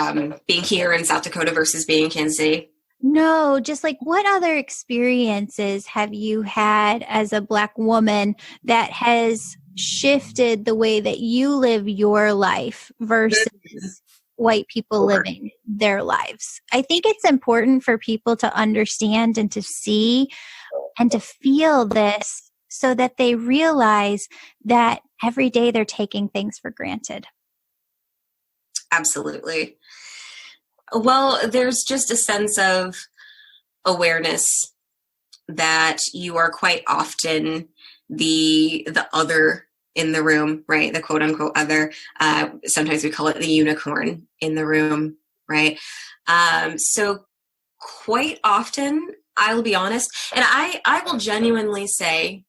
being here in South Dakota versus being in Kansas City? No, just like what other experiences have you had as a Black woman that has shifted the way that you live your life versus white people living their lives? I think it's important for people to understand and to see and to feel this so that they realize that every day they're taking things for granted. Absolutely. Well, there's just a sense of awareness that you are quite often the other in the room, right? The quote unquote other. Sometimes we call it the unicorn in the room, right? So quite often, I'll be honest, and I will genuinely say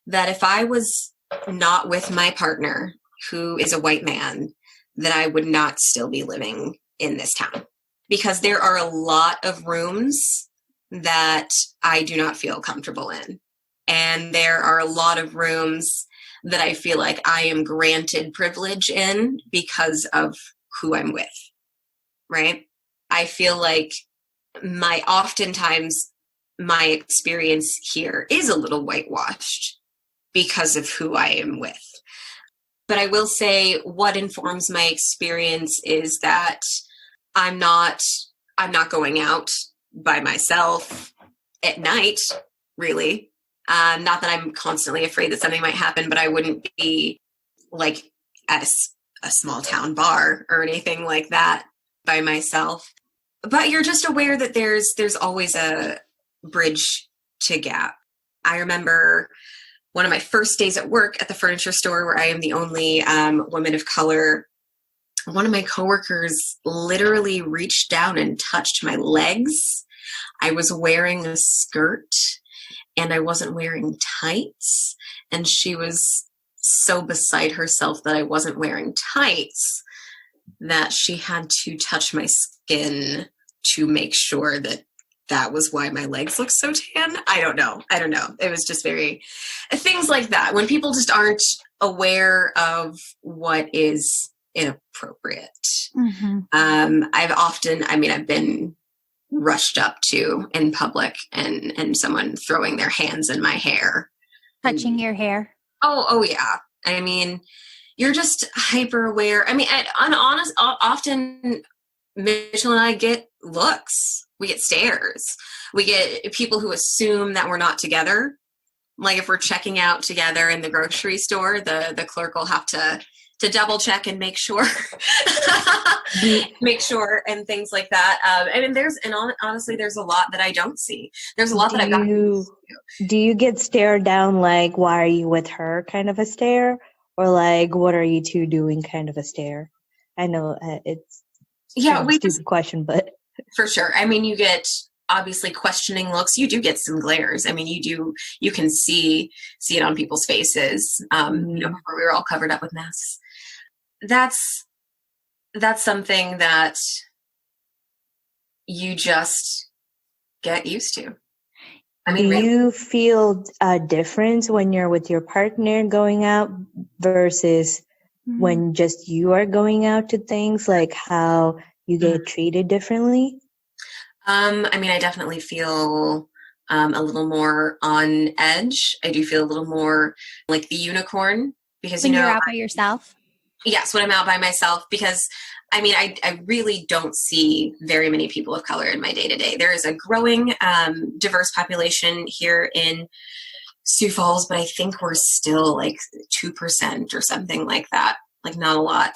that if I was not with my partner, who is a white man, that I would not still be living in this town, because there are a lot of rooms that I do not feel comfortable in. And there are a lot of rooms that I feel like I am granted privilege in because of who I'm with, right? I feel like oftentimes my experience here is a little whitewashed because of who I am with. But I will say what informs my experience is that I'm not going out by myself at night, really. Not that I'm constantly afraid that something might happen, but I wouldn't be like at a small town bar or anything like that by myself. But you're just aware that there's always a bridge to gap. I remember one of my first days at work at the furniture store, where I am the only woman of color. One of my coworkers literally reached down and touched my legs. I was wearing a skirt and I wasn't wearing tights. And she was so beside herself that I wasn't wearing tights that she had to touch my skin to make sure that was why my legs looked so tan. I don't know. It was just things like that. When people just aren't aware of what is inappropriate. Mm-hmm. I've been rushed up to in public and someone throwing their hands in my hair. Touching your hair. Oh yeah. I mean, you're just hyper aware. I mean, often Mitchell and I get looks. We get stares. We get people who assume that we're not together. Like if we're checking out together in the grocery store, the clerk will have to double check and make sure, and things like that. Honestly, there's a lot that I don't see. There's a lot that I've got. Do you get stared down like, why are you with her kind of a stare? Or like, what are you two doing kind of a stare? I know it's a stupid question, but. For sure. I mean, you get obviously questioning looks. You do get some glares. I mean, you can see it on people's faces, before we were all covered up with masks. That's something that you just get used to. I mean, do you feel a difference when you're with your partner going out versus when just you are going out to things, like how you get treated differently? I definitely feel a little more on edge. I do feel a little more like the unicorn because, when you're out by yourself. Yes, when I'm out by myself, because I really don't see very many people of color in my day-to-day. There is a growing diverse population here in Sioux Falls, but I think we're still like 2% or something like that, like not a lot.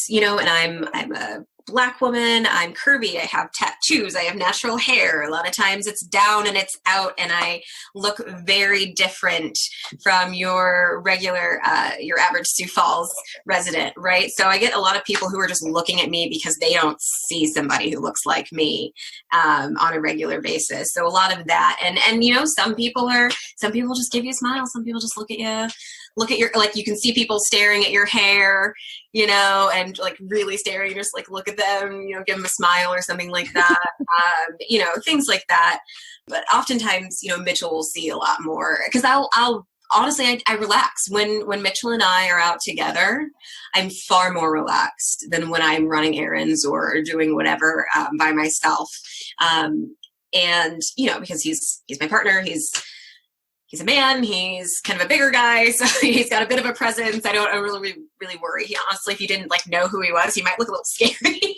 And I'm a Black woman, I'm curvy, I have tattoos, I have natural hair. A lot of times it's down and it's out, and I look very different from your regular, your average Sioux Falls resident, right? So I get a lot of people who are just looking at me because they don't see somebody who looks like me on a regular basis. So a lot of that, and some people just give you a smile, some people just look at your, like, you can see people staring at your hair, and like really staring, just like look at them, give them a smile or something like that, things like that. But oftentimes, Mitchell will see a lot more, because I'll honestly, I relax. When Mitchell and I are out together, I'm far more relaxed than when I'm running errands or doing whatever by myself. And, because he's my partner, he's a man, he's kind of a bigger guy, so he's got a bit of a presence. I don't really worry. He honestly, if you didn't know who he was, he might look a little scary.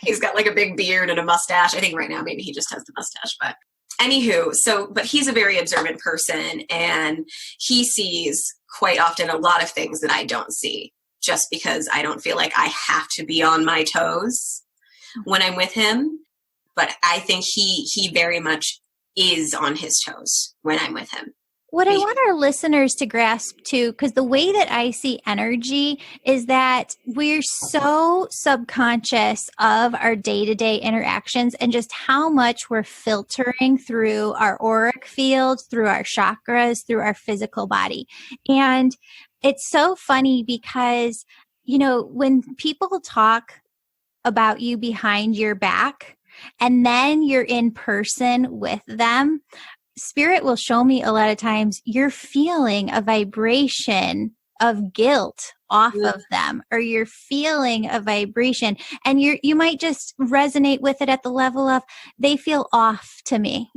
He's got a big beard and a mustache. I think right now maybe he just has the mustache, but anywho, but he's a very observant person, and he sees quite often a lot of things that I don't see, just because I don't feel like I have to be on my toes when I'm with him. But I think he very much is on his toes when I'm with him. What I want our listeners to grasp too, because the way that I see energy is that we're so subconscious of our day-to-day interactions and just how much we're filtering through our auric field, through our chakras, through our physical body. And it's so funny because, when people talk about you behind your back and then you're in person with them, Spirit will show me a lot of times you're feeling a vibration of guilt off of them, or you're feeling a vibration, and you might just resonate with it at the level of they feel off to me.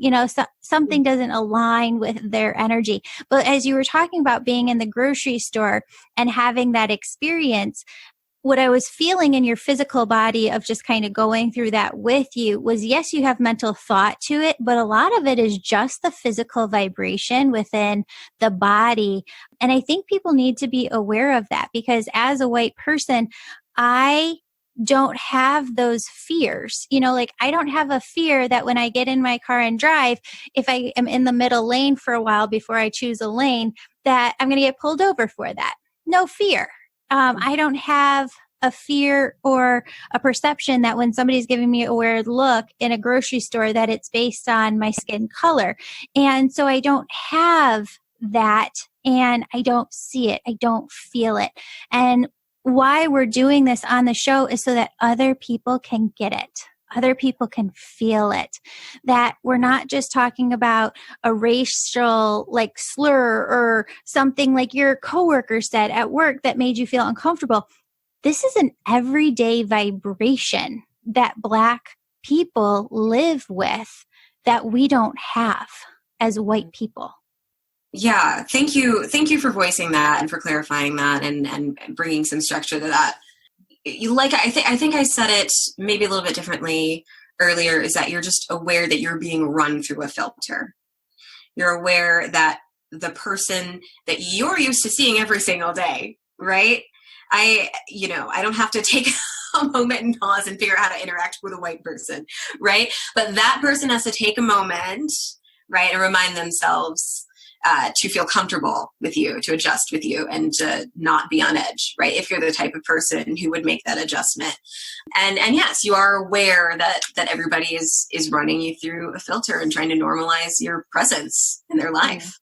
Something doesn't align with their energy. But as you were talking about being in the grocery store and having that experience, what I was feeling in your physical body of just kind of going through that with you was, yes, you have mental thought to it, but a lot of it is just the physical vibration within the body. And I think people need to be aware of that, because as a white person, I don't have those fears. I don't have a fear that when I get in my car and drive, if I am in the middle lane for a while before I choose a lane, that I'm going to get pulled over for that. No fear. I don't have a fear or a perception that when somebody's giving me a weird look in a grocery store, that it's based on my skin color. And so I don't have that, and I don't see it. I don't feel it. And why we're doing this on the show is so that other people can get it. Other people can feel it, that we're not just talking about a racial slur or something like your coworker said at work that made you feel uncomfortable. This is an everyday vibration that Black people live with that we don't have as white people. Yeah. Thank you. Thank you for voicing that and for clarifying that and bringing some structure to that. I think I said it maybe a little bit differently earlier, is that you're just aware that you're being run through a filter. You're aware that the person that you're used to seeing every single day, right? I don't have to take a moment and pause and figure out how to interact with a white person, right? But that person has to take a moment, right, and remind themselves to feel comfortable with you, to adjust with you, and to not be on edge, right? If you're the type of person who would make that adjustment. And yes, you are aware that everybody is running you through a filter and trying to normalize your presence in their life.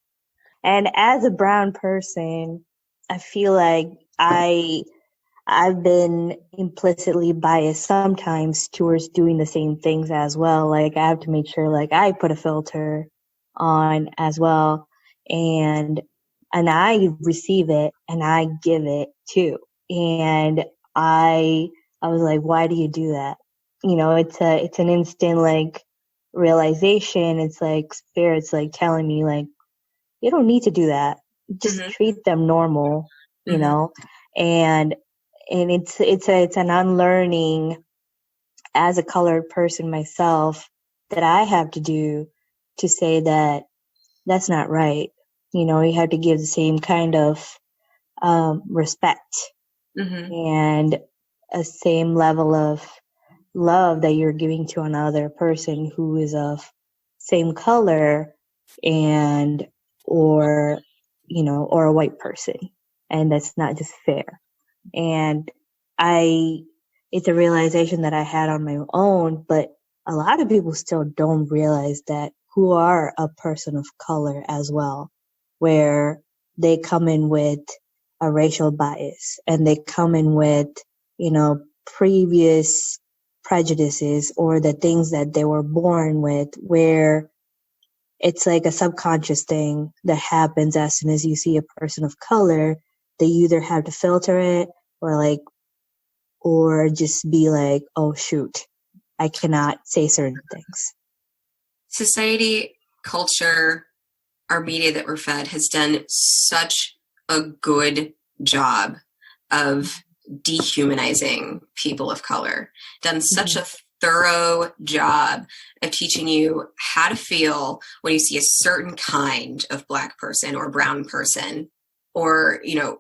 And as a brown person, I feel like I've been implicitly biased sometimes towards doing the same things as well. I have to make sure I put a filter on as well. And I receive it and I give it too. And I was like, why do you do that? It's an instant realization. It's Spirit's telling me you don't need to do that. Just treat them normal, you know? And it's an unlearning as a colored person myself that I have to do to say that that's not right. You have to give the same kind of respect and a same level of love that you're giving to another person who is of same color or a white person. And that's not just fair. And it's a realization that I had on my own, but a lot of people still don't realize that, who are a person of color as well, where they come in with a racial bias and they come in with, previous prejudices or the things that they were born with, where it's like a subconscious thing that happens as soon as you see a person of color. They either have to filter it or just be like, oh shoot, I cannot say certain things. Society, culture, our media that we're fed has done such a good job of dehumanizing people of color, done such a thorough job of teaching you how to feel when you see a certain kind of Black person or brown person, or, you know,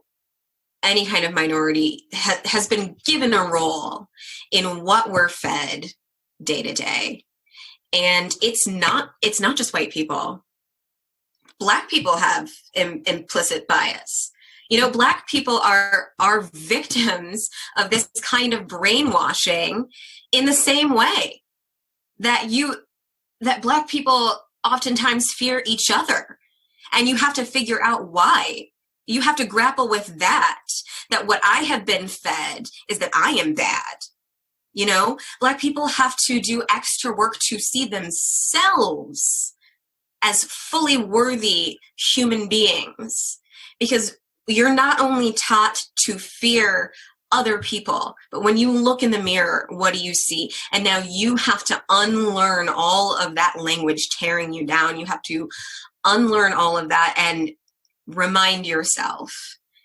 any kind of minority has been given a role in what we're fed day to day. And it's not just white people. Black people have implicit bias. You know, Black people are victims of this kind of brainwashing in the same way that Black people oftentimes fear each other. And you have to figure out why. You have to grapple with that what I have been fed is that I am bad. You know, Black people have to do extra work to see themselves as fully worthy human beings, because you're not only taught to fear other people, but when you look in the mirror, what do you see? And now you have to unlearn all of that language tearing you down. You have to unlearn all of that and remind yourself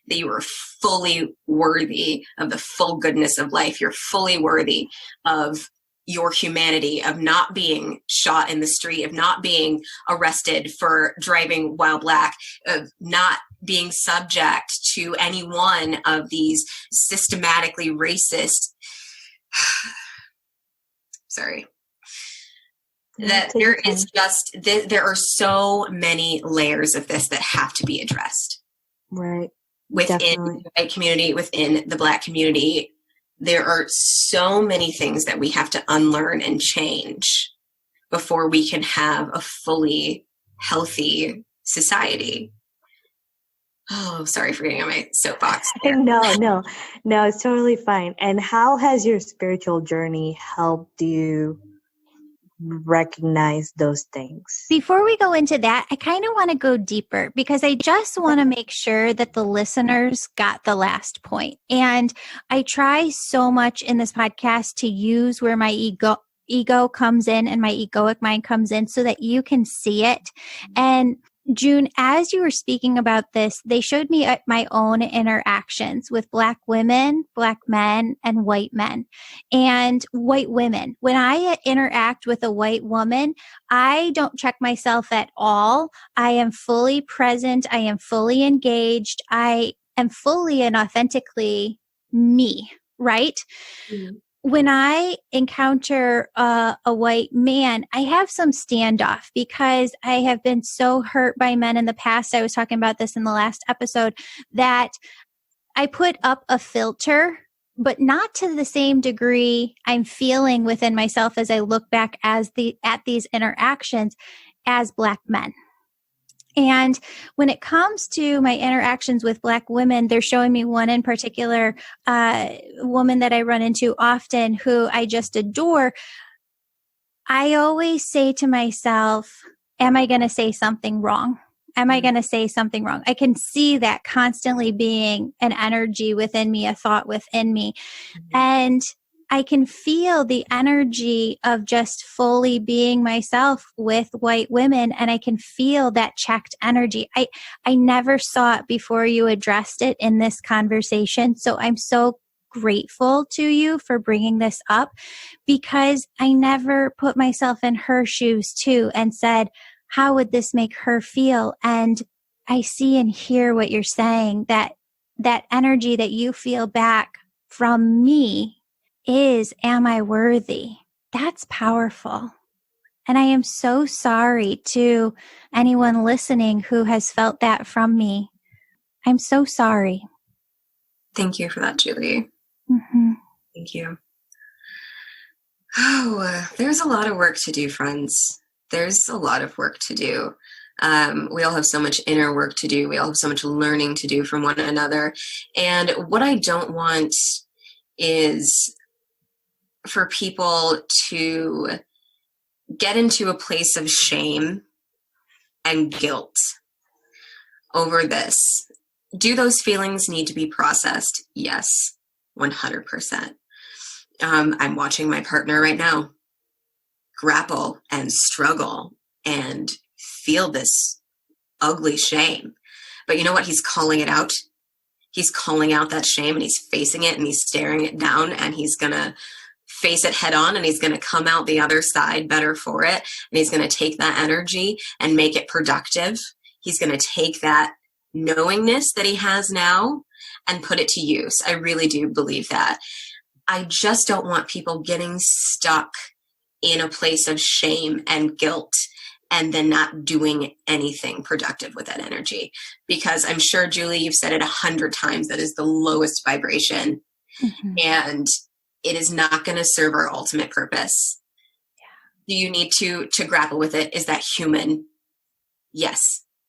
that you are fully worthy of the full goodness of life. You're fully worthy of your humanity, of not being shot in the street, of not being arrested for driving while Black, of not being subject to any one of these systematically racist, sorry, that there is just, there are so many layers of this that have to be addressed. Right. Within Definitely. the white community, within the Black community, there are so many things that we have to unlearn and change before we can have a fully healthy society. Oh, sorry for getting on my soapbox. No, it's totally fine. And how has your spiritual journey helped you recognize those things? Before we go into that, I kind of want to go deeper because I just want to make sure that the listeners got the last point. And I try so much in this podcast to use where my ego comes in and my egoic mind comes in so that you can see it. And June, as you were speaking about this, they showed me my own interactions with Black women, Black men, and white men and white women. When I interact with a white woman, I don't check myself at all. I am fully present. I am fully engaged. I am fully and authentically me, right? Mm-hmm. When I encounter a white man, I have some standoff because I have been so hurt by men in the past. I was talking about this in the last episode, that I put up a filter, but not to the same degree I'm feeling within myself as I look back at these interactions as Black men. And when it comes to my interactions with Black women, they're showing me one in particular, woman that I run into often who I just adore. I always say to myself, am I going to say something wrong? Am I going to say something wrong? I can see that constantly being an energy within me, a thought within me. Mm-hmm. And I can feel the energy of just fully being myself with white women, and I can feel that checked energy. I never saw it before you addressed it in this conversation. So I'm so grateful to you for bringing this up, because I never put myself in her shoes too and said, how would this make her feel? And I see and hear what you're saying, that energy that you feel back from me is, am I worthy? That's powerful. And I am so sorry to anyone listening who has felt that from me. I'm so sorry. Thank you for that, Julie. Mm-hmm. Thank you. Oh, there's a lot of work to do, friends. There's a lot of work to do. We all have so much inner work to do. We all have so much learning to do from one another. And what I don't want is for people to get into a place of shame and guilt over this. Do those feelings need to be processed? Yes, 100%. I'm watching my partner right now grapple and struggle and feel this ugly shame. But you know what? He's calling it out. He's calling out that shame, and he's facing it, and he's staring it down, and he's going to face it head on, and he's going to come out the other side better for it. And he's going to take that energy and make it productive. He's going to take that knowingness that he has now and put it to use. I really do believe that. I just don't want people getting stuck in a place of shame and guilt and then not doing anything productive with that energy. Because I'm sure, Julie, you've said it 100 times, that is the lowest vibration. Mm-hmm. And it is not going to serve our ultimate purpose. Yeah. Do you need to grapple with it? Is that human? Yes.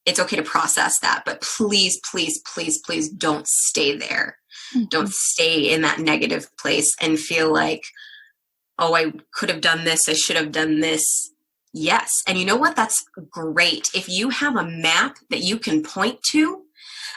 It's okay to process that, but please, please, please, please don't stay there. Mm-hmm. Don't stay in that negative place and feel like, oh, I could have done this. I should have done this. Yes. And you know what? That's great. If you have a map that you can point to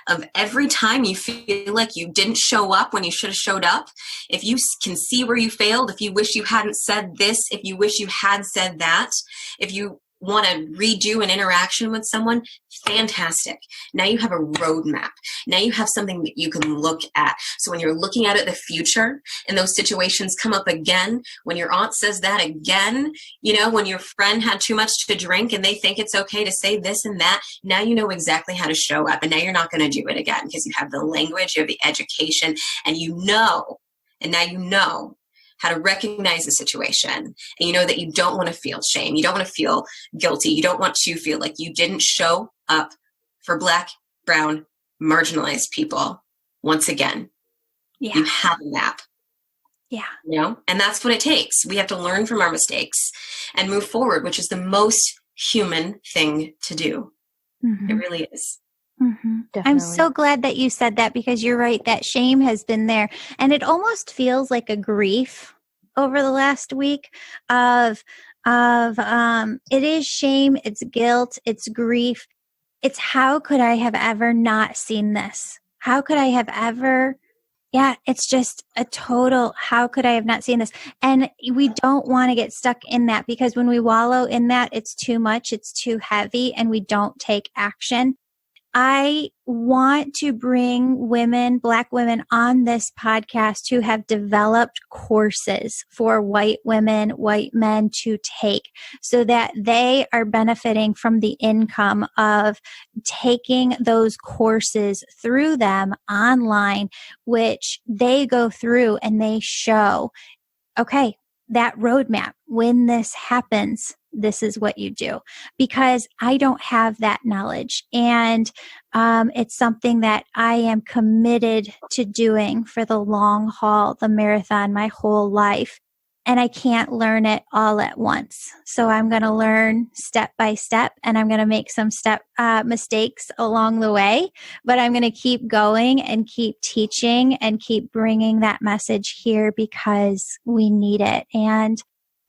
of every time you feel like you didn't show up when you should have showed up, if you can see where you failed, if you wish you hadn't said this, if you wish you had said that, if you want to redo an interaction with someone, fantastic. Now you have a roadmap. Now you have something that you can look at. So when you're looking at it in the future and those situations come up again, when your aunt says that again, when your friend had too much to drink and they think it's okay to say this and that, now you know exactly how to show up, and now you're not going to do it again because you have the language, you have the education, and now you know how to recognize the situation. And you know that you don't want to feel shame. You don't want to feel guilty. You don't want to feel like you didn't show up for Black, brown, marginalized people once again. Yeah. You have a map. Yeah. And that's what it takes. We have to learn from our mistakes and move forward, which is the most human thing to do. Mm-hmm. It really is. Mm-hmm. I'm so glad that you said that, because you're right. That shame has been there, and it almost feels like a grief over the last week of it is shame, it's guilt, it's grief. It's how could I have ever not seen this? How could I have ever? Yeah, it's just a total, how could I have not seen this? And we don't want to get stuck in that, because when we wallow in that, it's too much, it's too heavy, and we don't take action. I want to bring women, Black women on this podcast who have developed courses for white women, white men to take, so that they are benefiting from the income of taking those courses through them online, which they go through and they show, okay, that roadmap, when this happens, this is what you do, because I don't have that knowledge. And it's something that I am committed to doing for the long haul, the marathon, my whole life. And I can't learn it all at once. So I'm going to learn step by step, and I'm going to make some mistakes along the way, but I'm going to keep going and keep teaching and keep bringing that message here, because we need it. And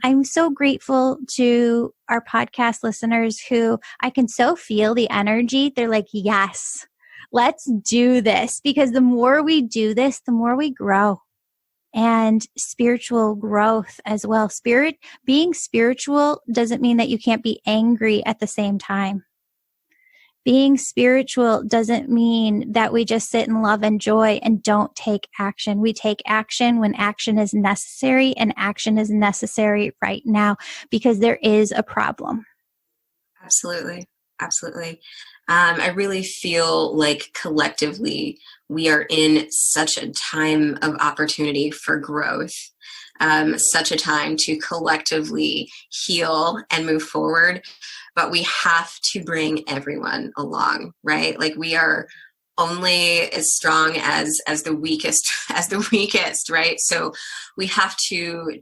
I'm so grateful to our podcast listeners who I can so feel the energy. They're like, yes, let's do this, because the more we do this, the more we grow. And spiritual growth as well. Being spiritual doesn't mean that you can't be angry at the same time. Being spiritual doesn't mean that we just sit in love and joy and don't take action. We take action when action is necessary, and action is necessary right now because there is a problem. Absolutely. Absolutely. I really feel like collectively we are in such a time of opportunity for growth, such a time to collectively heal and move forward. But we have to bring everyone along, right? Like, we are only as strong as the weakest, right? So we have to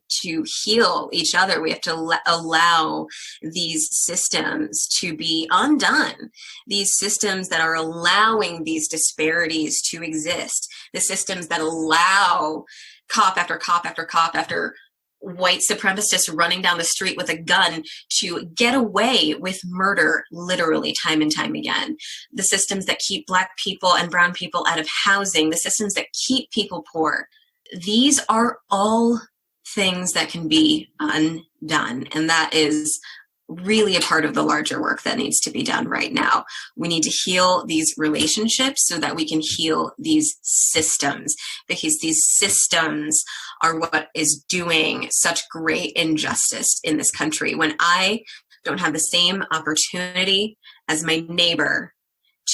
heal each other. We have to allow these systems to be undone. These systems that are allowing these disparities to exist. The systems that allow cop after cop after cop after white supremacists running down the street with a gun to get away with murder, literally time and time again. The systems that keep Black people and brown people out of housing, the systems that keep people poor. These are all things that can be undone. And that is really a part of the larger work that needs to be done right now. We need to heal these relationships so that we can heal these systems, because these systems are what is doing such great injustice in this country. When I don't have the same opportunity as my neighbor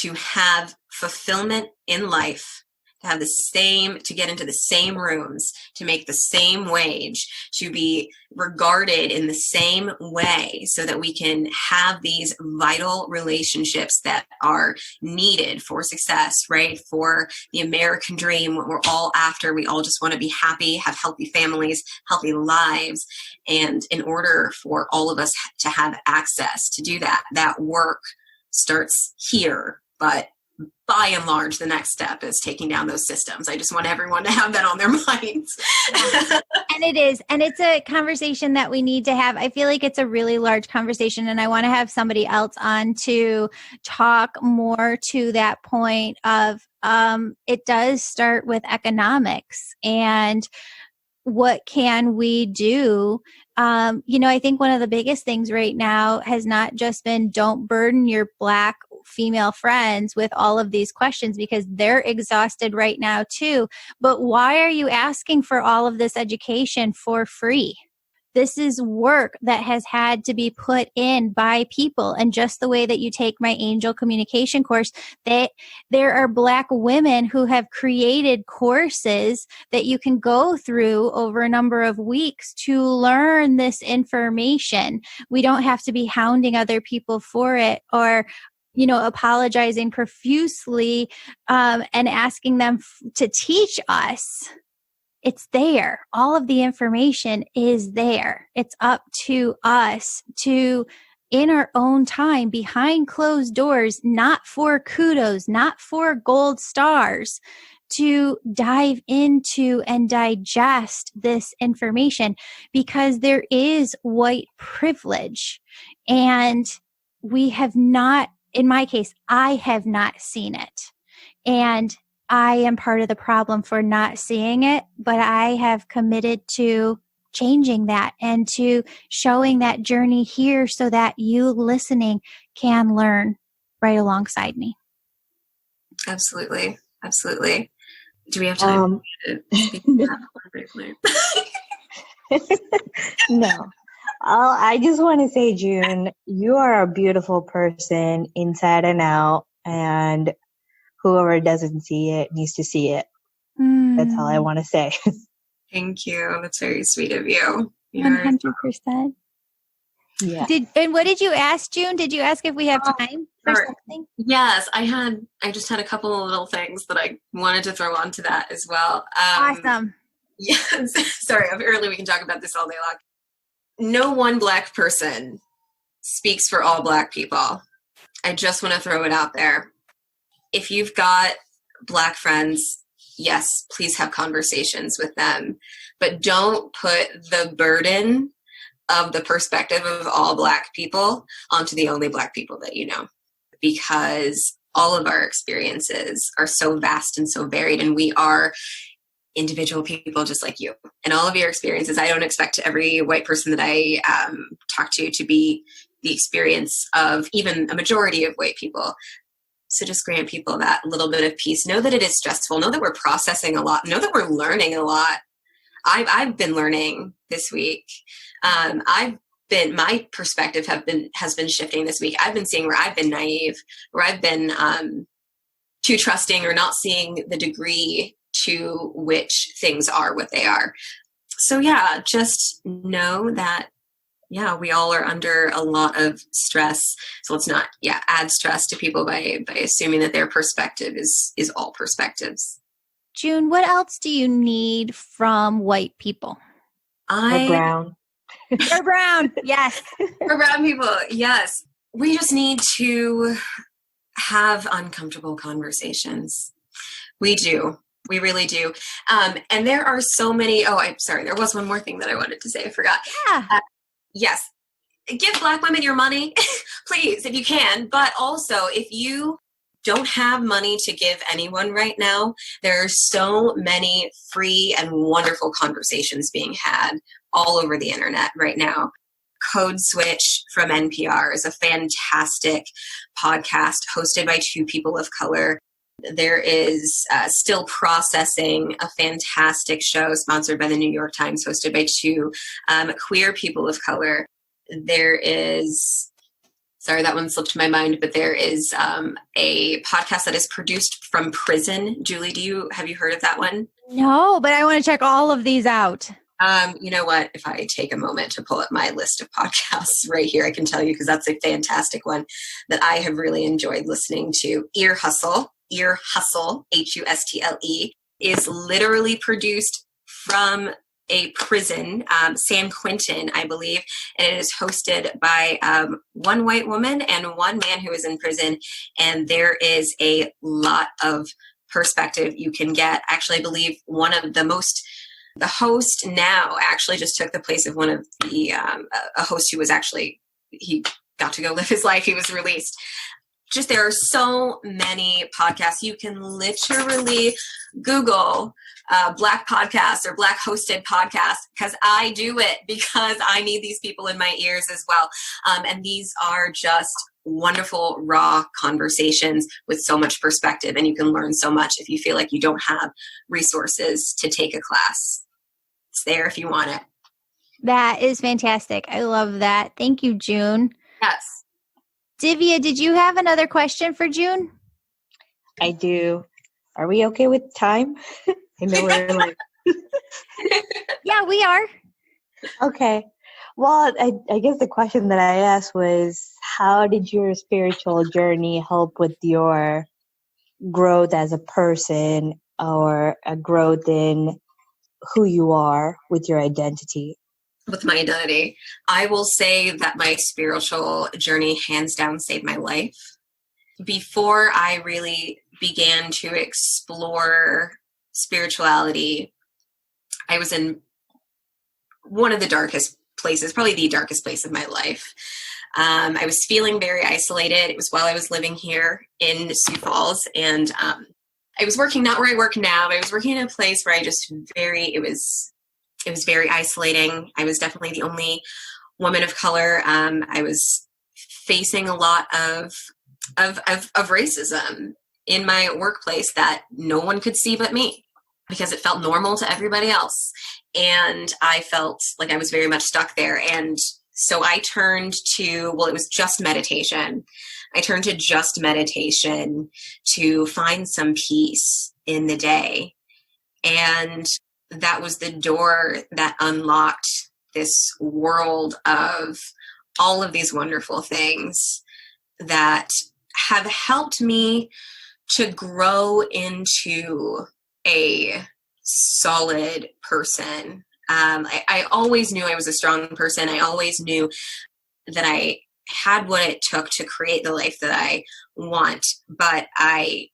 to have fulfillment in life, to have the same, to get into the same rooms, to make the same wage, to be regarded in the same way so that we can have these vital relationships that are needed for success, right? For the American dream, what we're all after. We all just want to be happy, have healthy families, healthy lives. And in order for all of us to have access to do that, that work starts here. But by and large, the next step is taking down those systems. I just want everyone to have that on their minds. And it is. And it's a conversation that we need to have. I feel like it's a really large conversation, and I want to have somebody else on to talk more to that point of it does start with economics and what can we do? I think one of the biggest things right now has not just been don't burden your Black female friends with all of these questions, because they're exhausted right now too. But why are you asking for all of this education for free? This is work that has had to be put in by people. And just the way that you take my angel communication course, there are Black women who have created courses that you can go through over a number of weeks to learn this information. We don't have to be hounding other people for it, or apologizing profusely and asking them to teach us. It's there. All of the information is there. It's up to us to, in our own time, behind closed doors, not for kudos, not for gold stars, to dive into and digest this information, because there is white privilege. And we have not, in my case, I have not seen it. And I am part of the problem for not seeing it, but I have committed to changing that and to showing that journey here so that you listening can learn right alongside me. Absolutely. Absolutely. Do we have time to speak to that? No. I just want to say, June, you are a beautiful person inside and out, and whoever doesn't see it needs to see it. That's all I want to say. Thank you. That's very sweet of you. 100%. Yeah. And what did you ask, June? Did you ask if we have time for something? Yes, I just had a couple of little things that I wanted to throw onto that as well. Awesome. Yes. Sorry, apparently we can talk about this all day long. No one Black person speaks for all Black people. I just want to throw it out there. If you've got Black friends, yes, please have conversations with them, but don't put the burden of the perspective of all Black people onto the only Black people that you know, because all of our experiences are so vast and so varied, and we are individual people just like you. And all of your experiences, I don't expect every white person that I talk to be the experience of even a majority of white people. So just grant people that little bit of peace. Know that it is stressful. Know that we're processing a lot. Know that we're learning a lot. I've been learning this week. My perspective has been shifting this week. I've been seeing where I've been naive, where I've been too trusting, or not seeing the degree to which things are what they are. So yeah, just know that, yeah, we all are under a lot of stress. So let's not, add stress to people by assuming that their perspective is all perspectives. June, what else do you need from white people? Or brown. Or brown, yes. For brown people, yes. We just need to have uncomfortable conversations. We do. We really do. And there are so many. Oh, I'm sorry. There was one more thing that I wanted to say. I forgot. Yeah. Yes. Give Black women your money, please, if you can. But also, if you don't have money to give anyone right now, there are so many free and wonderful conversations being had all over the internet right now. Code Switch from NPR is a fantastic podcast hosted by two people of color. There is Still Processing, a fantastic show sponsored by the New York Times, hosted by two queer people of color. There is, sorry, that one slipped my mind, but there is a podcast that is produced from prison. Julie, have you heard of that one? No, but I want to check all of these out. You know what? If I take a moment to pull up my list of podcasts right here, I can tell you, because that's a fantastic one that I have really enjoyed listening to. Ear Hustle, Hustle, is literally produced from a prison, San Quentin, I believe, and it is hosted by one white woman and one man who is in prison, and there is a lot of perspective you can get. Actually, I believe the host now actually just took the place of one of the a host who was actually, he got to go live his life. He was released. Just, there are so many podcasts. You can literally Google Black podcast or Black hosted podcast, because I do it because I need these people in my ears as well. And these are just wonderful, raw conversations with so much perspective, and you can learn so much if you feel like you don't have resources to take a class. It's there if you want it. That is fantastic. I love that. Thank you, June. Yes. Divya, did you have another question for June? I do. Are we okay with time? I know we're like... Yeah, we are. Okay. Well, I guess the question that I asked was, how did your spiritual journey help with your growth as a person, or a growth in who you are with your identity? With my identity, I will say that my spiritual journey hands down saved my life. Before I really began to explore spirituality, I was in one of the darkest places, probably the darkest place of my life. I was feeling very isolated. It was while I was living here in Sioux Falls, and I was working not where I work now, but I was working in a place where it was very isolating. I was definitely the only woman of color. I was facing a lot of racism in my workplace that no one could see but me, because it felt normal to everybody else. And I felt like I was very much stuck there. And so I turned to, it was just meditation. I turned to just meditation to find some peace in the day. And that was the door that unlocked this world of all of these wonderful things that have helped me to grow into a solid person. I always knew I was a strong person. I always knew that I had what it took to create the life that I want, but I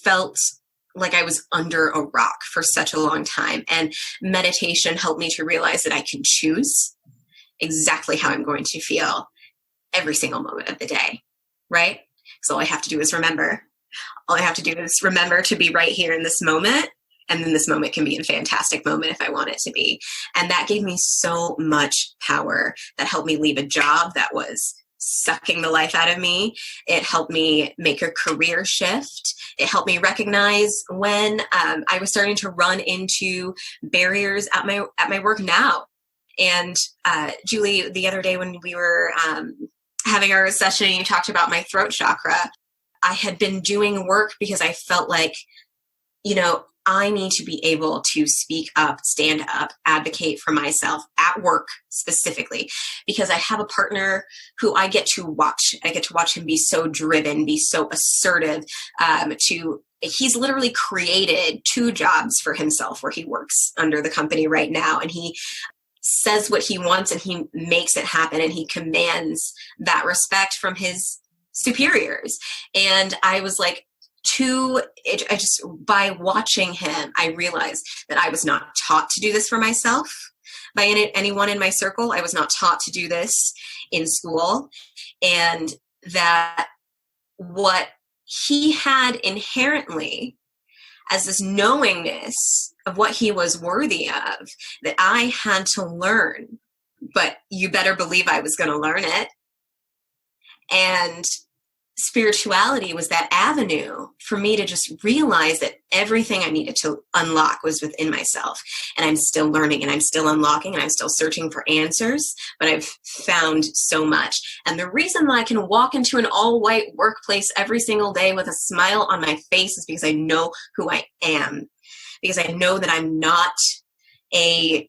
felt like I was under a rock for such a long time. And meditation helped me to realize that I can choose exactly how I'm going to feel every single moment of the day, right? So all I have to do is remember. All I have to do is remember to be right here in this moment. And then this moment can be a fantastic moment if I want it to be. And that gave me so much power. That helped me leave a job that was sucking the life out of me. It helped me make a career shift. It helped me recognize when I was starting to run into barriers at my work now. And Julie, the other day when we were having our session, you talked about my throat chakra. I had been doing work because I felt like, I need to be able to speak up, stand up, advocate for myself at work specifically, because I have a partner who I get to watch. I get to watch him be so driven, be so assertive. He's literally created 2 jobs for himself where he works under the company right now. And he says what he wants and he makes it happen, and he commands that respect from his superiors. And I was like, I just, by watching him, I realized that I was not taught to do this for myself by anyone in my circle. I was not taught to do this in school, and that what he had inherently as this knowingness of what he was worthy of, that I had to learn, but you better believe I was going to learn it. And spirituality was that avenue for me to just realize that everything I needed to unlock was within myself. And I'm still learning, and I'm still unlocking, and I'm still searching for answers, but I've found so much. And the reason that I can walk into an all-white workplace every single day with a smile on my face is because I know who I am. Because I know that I'm not a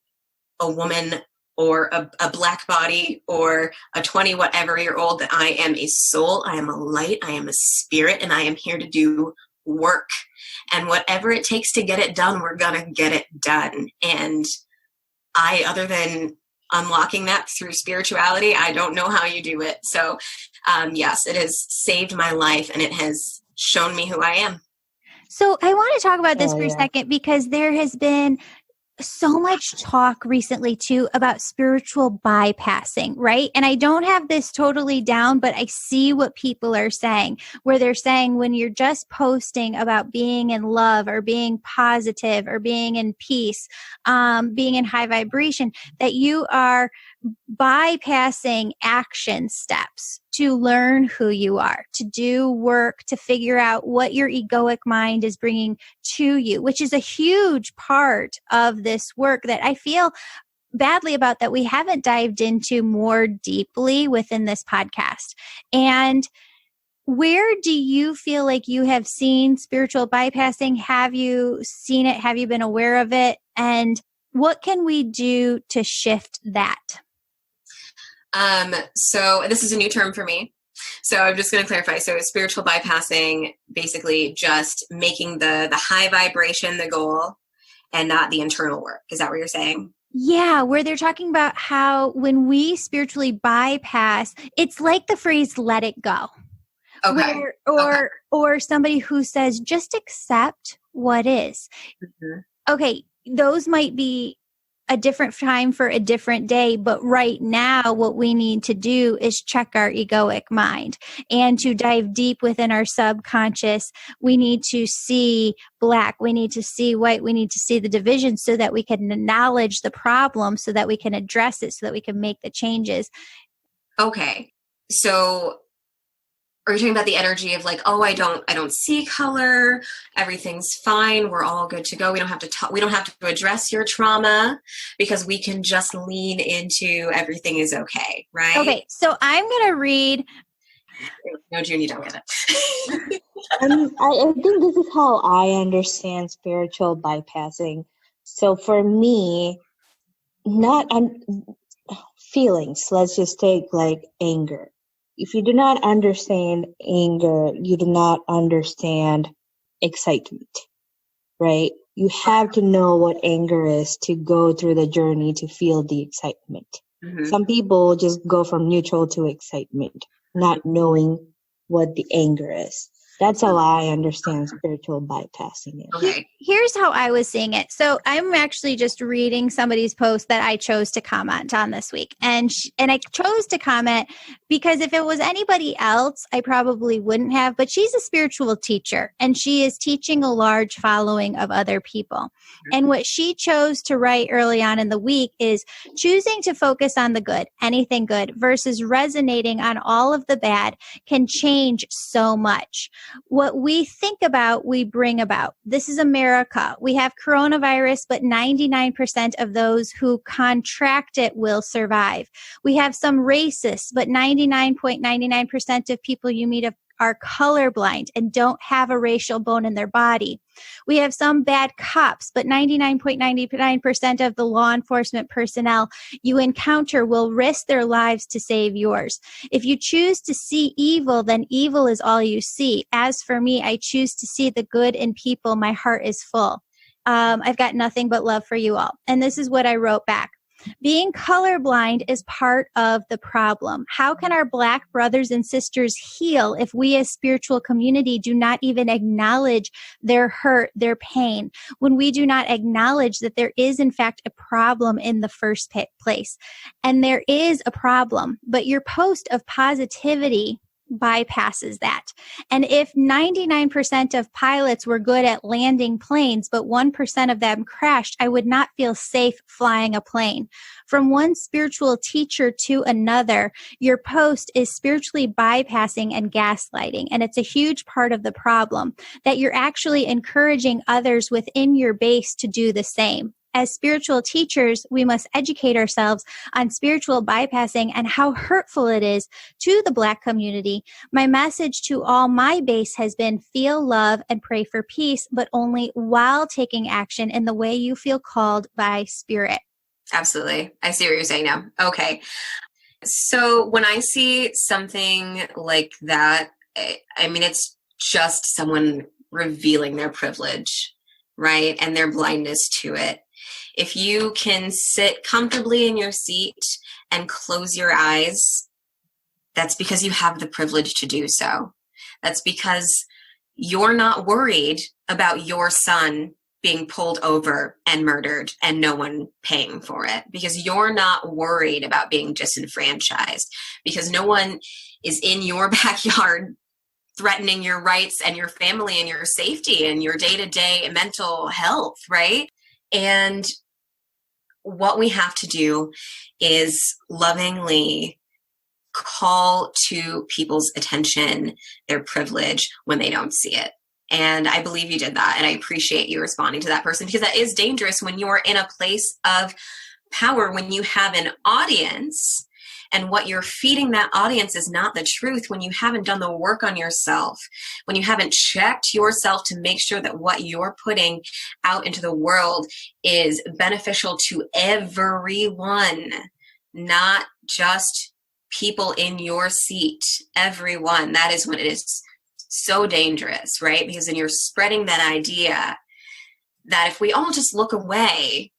woman or a black body or a 20-whatever-year-old, that I am a soul, I am a light, I am a spirit, and I am here to do work. And whatever it takes to get it done, we're going to get it done. And other than unlocking that through spirituality, I don't know how you do it. So, yes, it has saved my life, and it has shown me who I am. So I want to talk about this for a second, because there has been so much talk recently too about spiritual bypassing, right? And I don't have this totally down, but I see what people are saying, where they're saying when you're just posting about being in love or being positive or being in peace, being in high vibration, that you are bypassing action steps to learn who you are, to do work, to figure out what your egoic mind is bringing to you, which is a huge part of this work that I feel badly about that we haven't dived into more deeply within this podcast. And where do you feel like you have seen spiritual bypassing? Have you seen it? Have you been aware of it? And what can we do to shift that? So this is a new term for me. So I'm just going to clarify. So spiritual bypassing, basically just making the high vibration the goal and not the internal work. Is that what you're saying? Yeah, where they're talking about how when we spiritually bypass, it's like the phrase, let it go. Okay. Or somebody who says, just accept what is. Mm-hmm. Okay, those might be a different time for a different day. But right now, what we need to do is check our egoic mind, and to dive deep within our subconscious. We need to see black. We need to see white. We need to see the division so that we can acknowledge the problem, so that we can address it, so that we can make the changes. Okay. So are you talking about the energy of like, oh, I don't see color, everything's fine, we're all good to go, we don't have to address your trauma, because we can just lean into everything is okay, right? Okay, so I'm going to read. No, June, you don't get it. I think this is how I understand spiritual bypassing. So for me, feelings, let's just take like anger. If you do not understand anger, you do not understand excitement, right? You have to know what anger is to go through the journey to feel the excitement. Mm-hmm. Some people just go from neutral to excitement, not knowing what the anger is. That's how I understand spiritual bypassing it. Okay. Here's how I was seeing it. So I'm actually just reading somebody's post that I chose to comment on this week. And I chose to comment because if it was anybody else, I probably wouldn't have. But she's a spiritual teacher, and she is teaching a large following of other people. And what she chose to write early on in the week is choosing to focus on the good, anything good, versus resonating on all of the bad can change so much. What we think about, we bring about. This is America. We have coronavirus, but 99% of those who contract it will survive. We have some racists, but 99.99% of people you meet are colorblind and don't have a racial bone in their body. We have some bad cops, but 99.99% of the law enforcement personnel you encounter will risk their lives to save yours. If you choose to see evil, then evil is all you see. As for me, I choose to see the good in people. My heart is full. I've got nothing but love for you all. And this is what I wrote back. Being colorblind is part of the problem. How can our Black brothers and sisters heal if we as spiritual community do not even acknowledge their hurt, their pain, when we do not acknowledge that there is in fact a problem in the first place? And there is a problem, but your post of positivity bypasses that. And if 99% of pilots were good at landing planes, but 1% of them crashed, I would not feel safe flying a plane. From one spiritual teacher to another, your post is spiritually bypassing and gaslighting. And it's a huge part of the problem that you're actually encouraging others within your base to do the same. As spiritual teachers, we must educate ourselves on spiritual bypassing and how hurtful it is to the Black community. My message to all my base has been feel love and pray for peace, but only while taking action in the way you feel called by Spirit. Absolutely. I see what you're saying now. Okay. So when I see something like that, I mean, it's just someone revealing their privilege, right? And their blindness to it. If you can sit comfortably in your seat and close your eyes, that's because you have the privilege to do so. That's because you're not worried about your son being pulled over and murdered and no one paying for it, because you're not worried about being disenfranchised, because no one is in your backyard threatening your rights and your family and your safety and your day-to-day mental health, right? And what we have to do is lovingly call to people's attention their privilege when they don't see it. And I believe you did that. And I appreciate you responding to that person, because that is dangerous when you're in a place of power, when you have an audience and what you're feeding that audience is not the truth, when you haven't done the work on yourself, when you haven't checked yourself to make sure that what you're putting out into the world is beneficial to everyone, not just people in your seat, everyone. That is when it is so dangerous, right? Because then you're spreading that idea that if we all just look away,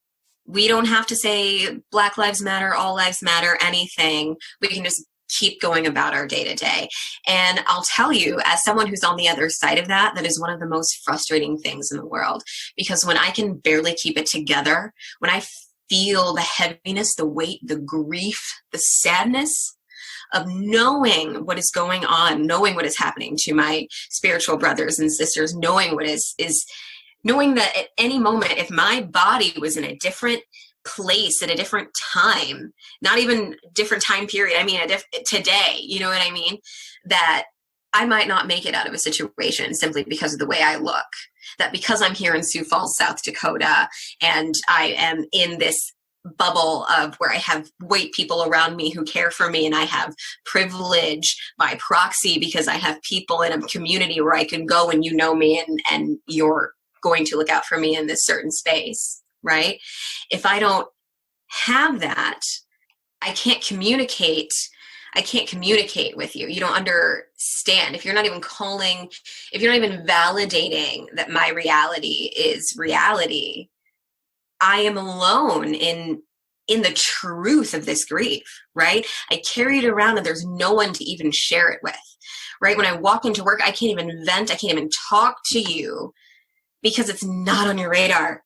we don't have to say Black Lives Matter, all lives matter, anything. We can just keep going about our day to day. And I'll tell you, as someone who's on the other side of that, that is one of the most frustrating things in the world. Because when I can barely keep it together, when I feel the heaviness, the weight, the grief, the sadness of knowing what is going on, knowing what is happening to my spiritual brothers and sisters, knowing what is knowing that at any moment, if my body was in a different place at a different time, not even different time period, I mean, today, you know what I mean? That I might not make it out of a situation simply because of the way I look. That because I'm here in Sioux Falls, South Dakota, and I am in this bubble of where I have white people around me who care for me, and I have privilege by proxy because I have people in a community where I can go and you know me and you're going to look out for me in this certain space, right? If I don't have that, I can't communicate with you. You don't understand. If you're not even if you're not even validating that my reality is reality, I am alone in the truth of this grief, right? I carry it around and there's no one to even share it with, right? When I walk into work, I can't even vent. I can't even talk to you because it's not on your radar,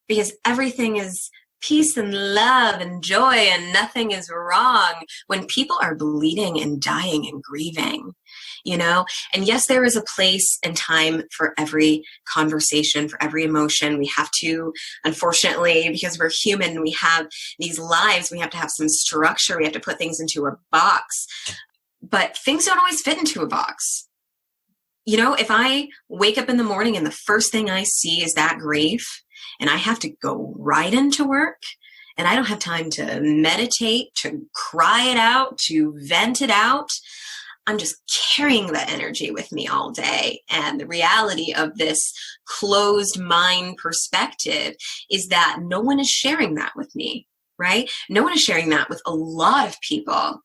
because everything is peace and love and joy and nothing is wrong when people are bleeding and dying and grieving, you know? And yes, there is a place and time for every conversation, for every emotion. We have to, unfortunately, because we're human, we have these lives, we have to have some structure. We have to put things into a box, but things don't always fit into a box. You know, if I wake up in the morning and the first thing I see is that grief, and I have to go right into work, and I don't have time to meditate, to cry it out, to vent it out, I'm just carrying that energy with me all day. And the reality of this closed mind perspective is that no one is sharing that with me, right? No one is sharing that with a lot of people.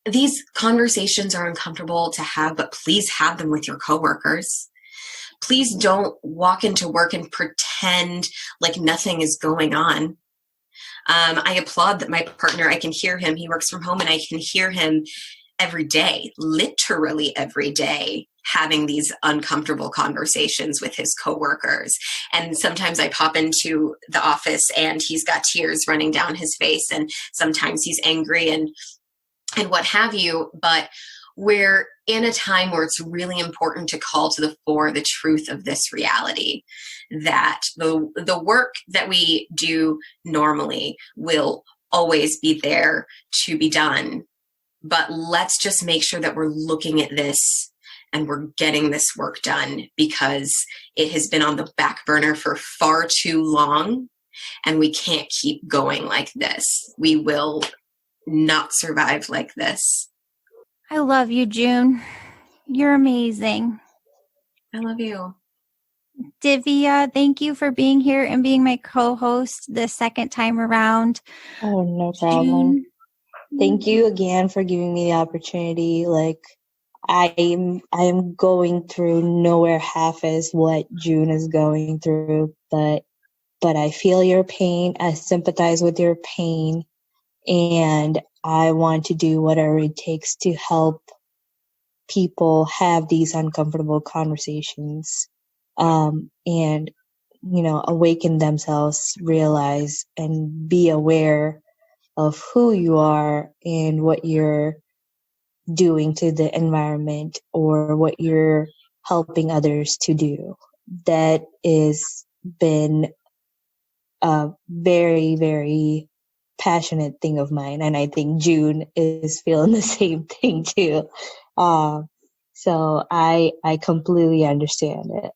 These conversations are uncomfortable to have, but please have them with your coworkers. Please don't walk into work and pretend like nothing is going on. I applaud that my partner, I can hear him. He works from home and I can hear him every day, literally every day, having these uncomfortable conversations with his coworkers. And sometimes I pop into the office and he's got tears running down his face, and sometimes he's angry and what have you. But we're in a time where it's really important to call to the fore the truth of this reality, that the work that we do normally will always be there to be done. But let's just make sure that we're looking at this and we're getting this work done, because it has been on the back burner for far too long, and we can't keep going like this. We will not survive like this. I love you, June. You're amazing. I love you. Divya, thank you for being here and being my co-host the second time around. Oh, no problem. June. Thank you again for giving me the opportunity. Like, I am going through nowhere half as what June is going through, but I feel your pain. I sympathize with your pain, and I want to do whatever it takes to help people have these uncomfortable conversations, and, awaken themselves, realize and be aware of who you are and what you're doing to the environment or what you're helping others to do. That has been a very, very passionate thing of mine. And I think June is feeling the same thing too. So I completely understand it.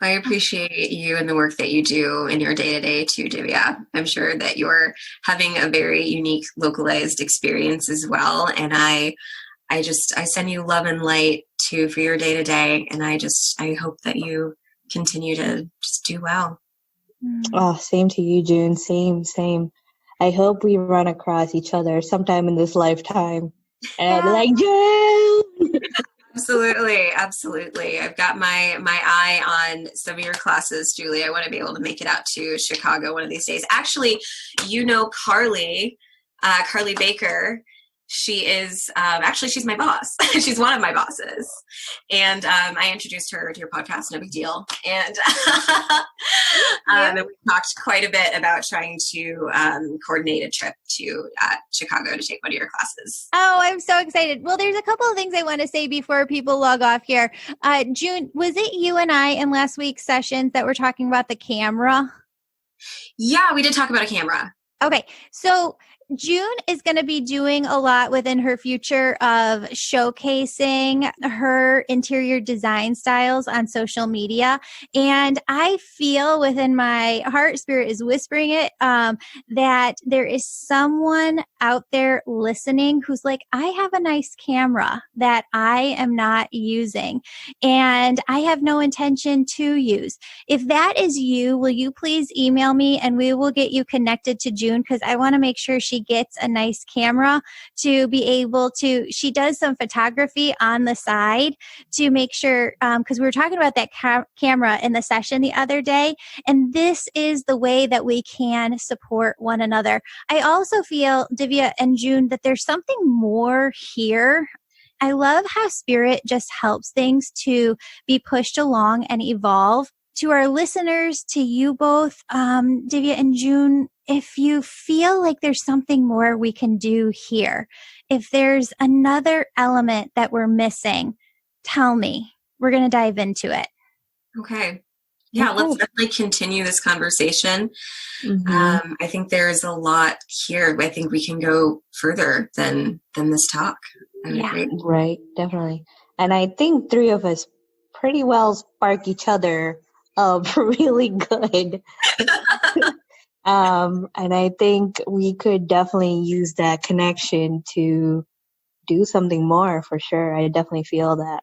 I appreciate you and the work that you do in your day-to-day too, Divya. I'm sure that you're having a very unique, localized experience as well. And I send you love and light too for your day-to-day. And I hope that you continue to just do well. Oh, same to you, June. Same. I hope we run across each other sometime in this lifetime. And I'll be like, June! Absolutely. I've got my eye on some of your classes, Julie. I want to be able to make it out to Chicago one of these days. Actually, Carly Baker. She is, she's my boss. She's one of my bosses. And I introduced her to your podcast, no big deal. And and we talked quite a bit about trying to coordinate a trip to Chicago to take one of your classes. Oh, I'm so excited. Well, there's a couple of things I want to say before people log off here. June, was it you and I in last week's sessions that were talking about the camera? Yeah, we did talk about a camera. Okay. So June is going to be doing a lot within her future of showcasing her interior design styles on social media. And I feel within my heart, spirit is whispering it, that there is someone out there listening who's like, I have a nice camera that I am not using and I have no intention to use. If that is you, will you please email me and we will get you connected to June, because I want to make sure she gets a nice camera to be able to, she does some photography on the side to make sure, because we were talking about that camera in the session the other day, and this is the way that we can support one another. I also feel, Divya and June, that there's something more here. I love how spirit just helps things to be pushed along and evolve. To our listeners, to you both, Divya and June, if you feel like there's something more we can do here, if there's another element that we're missing, tell me. We're going to dive into it. Okay. Yeah, let's definitely continue this conversation. Mm-hmm. I think there's a lot here. I think we can go further than this talk. Yeah, right. Definitely. And I think three of us pretty well spark each other really good. And I think we could definitely use that connection to do something more for sure. I definitely feel that.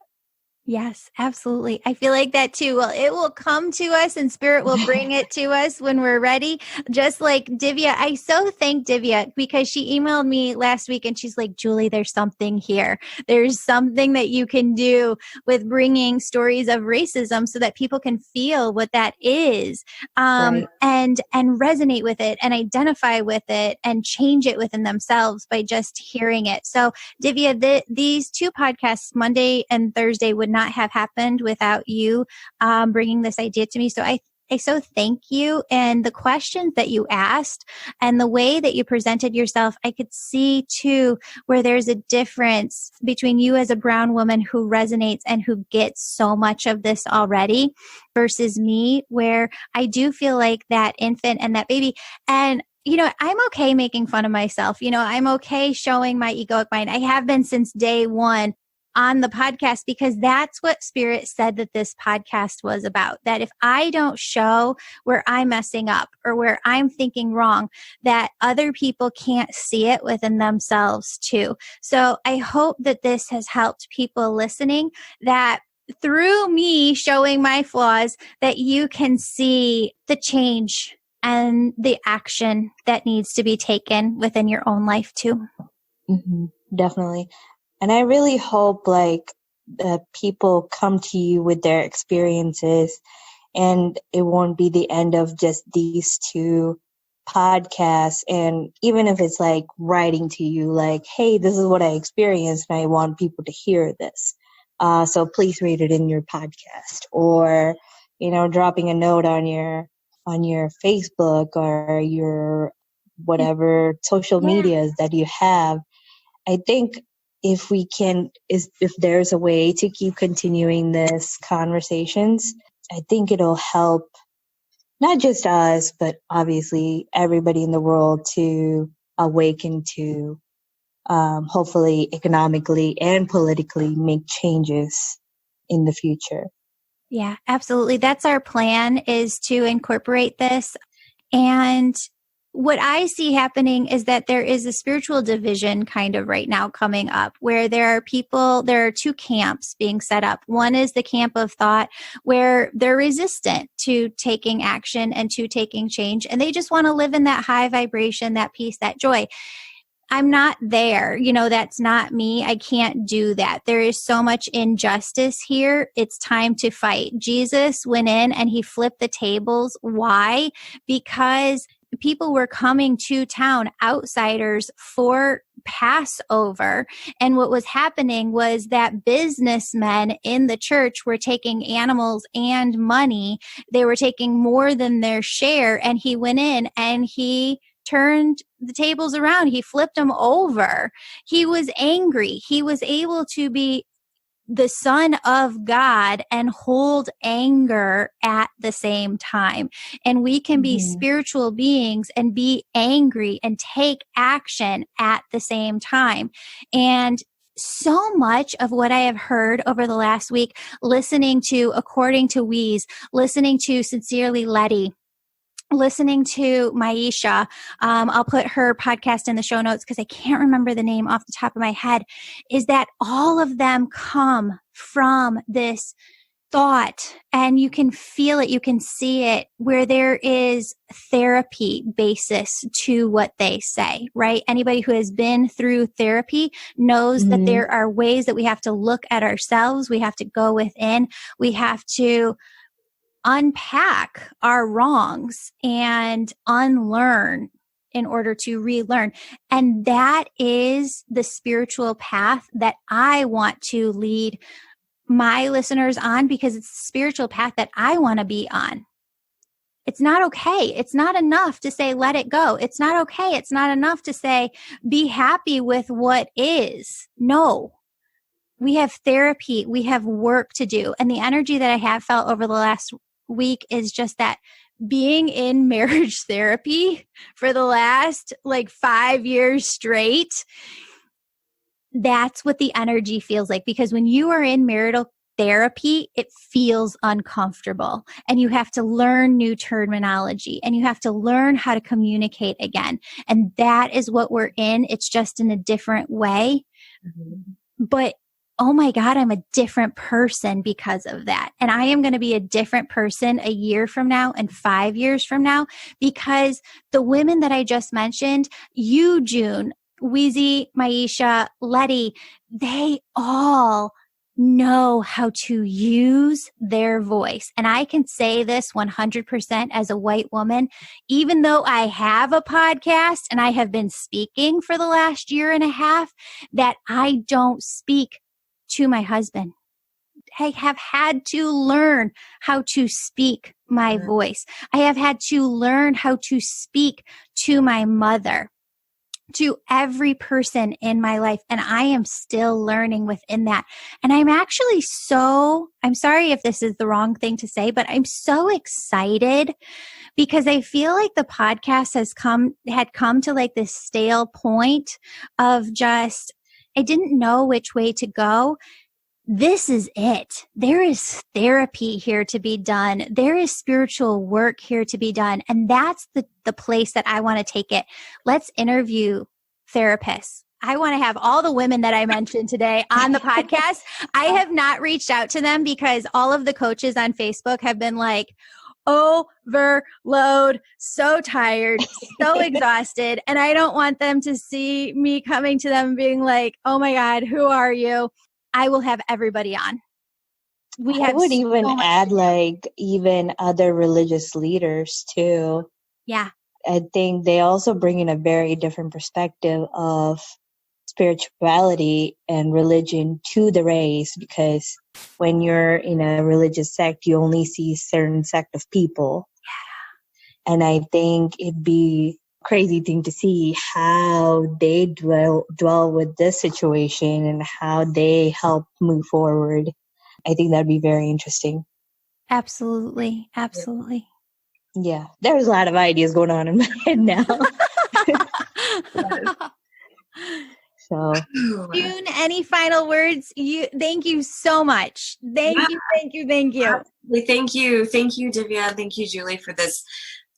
Yes, absolutely. I feel like that too. Well, it will come to us and spirit will bring it to us when we're ready. Just like Divya, I so thank Divya because she emailed me last week and she's like, Julie, there's something here. There's something that you can do with bringing stories of racism so that people can feel what that is, Right. and resonate with it and identify with it and change it within themselves by just hearing it. So Divya, these two podcasts, Monday and Thursday, would not have happened without you bringing this idea to me. So I so thank you. And the questions that you asked and the way that you presented yourself, I could see too where there's a difference between you as a brown woman who resonates and who gets so much of this already versus me, where I do feel like that infant and that baby. And I'm okay making fun of myself. I'm okay showing my egoic mind. I have been since day one on the podcast because that's what Spirit said that this podcast was about. That if I don't show where I'm messing up or where I'm thinking wrong, that other people can't see it within themselves too. So I hope that this has helped people listening, that through me showing my flaws, that you can see the change and the action that needs to be taken within your own life too. Mm-hmm. Definitely. And I really hope people come to you with their experiences and it won't be the end of just these two podcasts. And even if it's like writing to you like, hey, this is what I experienced and I want people to hear this. So please read it in your podcast, or, dropping a note on your Facebook or your whatever social medias that you have. I think if there's a way to keep continuing this conversations, I think it'll help not just us, but obviously everybody in the world to awaken to hopefully economically and politically make changes in the future. Yeah, absolutely. That's our plan, is to incorporate this. And what I see happening is that there is a spiritual division kind of right now coming up where there are two camps being set up. One is the camp of thought where they're resistant to taking action and to taking change. And they just want to live in that high vibration, that peace, that joy. I'm not there. That's not me. I can't do that. There is so much injustice here. It's time to fight. Jesus went in and he flipped the tables. Why? Because people were coming to town, outsiders, for Passover. And what was happening was that businessmen in the church were taking animals and money. They were taking more than their share. And he went in and he turned the tables around. He flipped them over. He was angry. He was able to be the Son of God and hold anger at the same time. And we can be spiritual beings and be angry and take action at the same time. And so much of what I have heard over the last week, listening to According to Wheeze, listening to Sincerely Letty, listening to Maisha, I'll put her podcast in the show notes because I can't remember the name off the top of my head, is that all of them come from this thought, and you can feel it, you can see it, where there is therapy basis to what they say, right? Anybody who has been through therapy knows that there are ways that we have to look at ourselves, we have to go within, we have to unpack our wrongs and unlearn in order to relearn. And that is the spiritual path that I want to lead my listeners on, because it's the spiritual path that I want to be on. It's not okay. It's not enough to say, let it go. It's not okay. It's not enough to say, be happy with what is. No. We have therapy. We have work to do. And the energy that I have felt over the last week is just that being in marriage therapy for the last 5 years straight, that's what the energy feels like. Because when you are in marital therapy, it feels uncomfortable and you have to learn new terminology and you have to learn how to communicate again. And that is what we're in. It's just in a different way. But oh my God, I'm a different person because of that. And I am going to be a different person a year from now and 5 years from now, because the women that I just mentioned, you, June, Wheezy, Maisha, Letty, they all know how to use their voice. And I can say this 100% as a white woman, even though I have a podcast and I have been speaking for the last year and a half, that I don't speak to my husband. I have had to learn how to speak my voice. I have had to learn how to speak to my mother, to every person in my life. And I am still learning within that. And I'm actually I'm sorry if this is the wrong thing to say, but I'm so excited because I feel like the podcast had come to like this stale point of just, I didn't know which way to go. This is it. There is therapy here to be done. There is spiritual work here to be done. And that's the place that I want to take it. Let's interview therapists. I want to have all the women that I mentioned today on the podcast. I have not reached out to them because all of the coaches on Facebook have been like, overload, so tired, so exhausted. And I don't want them to see me coming to them being like, oh my God, who are you? I will have everybody on. I would even add like even other religious leaders too. Yeah. I think they also bring in a very different perspective of spirituality and religion to the race, because when you're in a religious sect, you only see a certain sect of people. Yeah. And I think it'd be a crazy thing to see how they dwell with this situation and how they help move forward. I think that'd be very interesting. Absolutely. Absolutely. Yeah. There's a lot of ideas going on in my head now. So, June, any final words? Thank you so much. Thank you. Absolutely. Thank you, Divya. Thank you, Julie, for this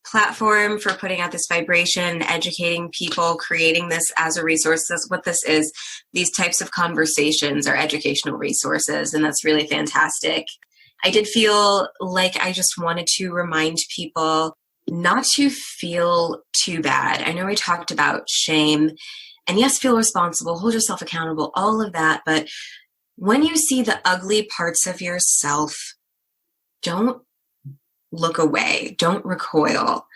platform, for putting out this vibration, educating people, creating this as a resource. That's what this is. These types of conversations are educational resources, and that's really fantastic. I did feel like I just wanted to remind people not to feel too bad. I know I talked about shame. And yes, feel responsible, hold yourself accountable, all of that. But when you see the ugly parts of yourself, don't look away. Don't recoil.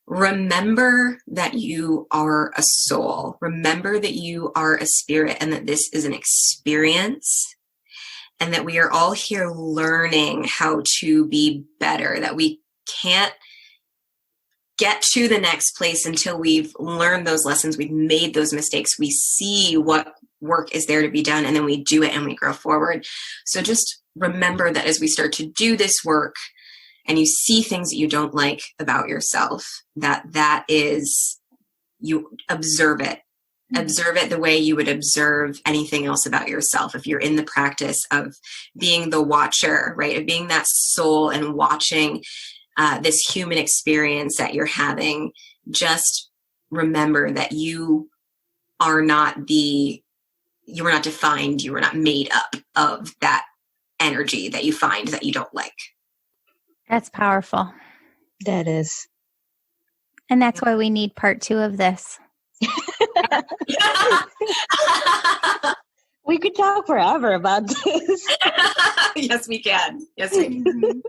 Remember that you are a soul. Remember that you are a spirit and that this is an experience and that we are all here learning how to be better, that we can't get to the next place until we've learned those lessons, we've made those mistakes, we see what work is there to be done, and then we do it and we grow forward. So just remember that as we start to do this work and you see things that you don't like about yourself, that is, you observe it. Observe it the way you would observe anything else about yourself. If you're in the practice of being the watcher, right, of being that soul and watching this human experience that you're having, just remember that you are not defined, you are not made up of that energy that you find that you don't like. That's powerful. That is. And that's why we need part 2 of this. We could talk forever about this. Yes, we can. Yes, we can.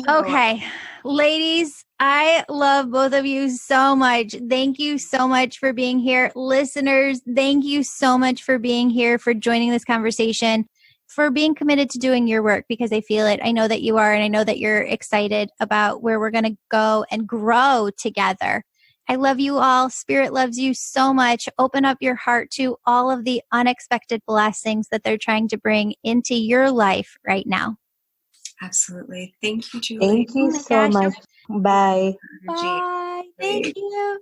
Okay, ladies, I love both of you so much. Thank you so much for being here. Listeners, thank you so much for being here, for joining this conversation, for being committed to doing your work, because I feel it. I know that you are, and I know that you're excited about where we're going to go and grow together. I love you all. Spirit loves you so much. Open up your heart to all of the unexpected blessings that they're trying to bring into your life right now. Absolutely. Thank you, Julie. Thank you so much. Bye. Bye. Thank you.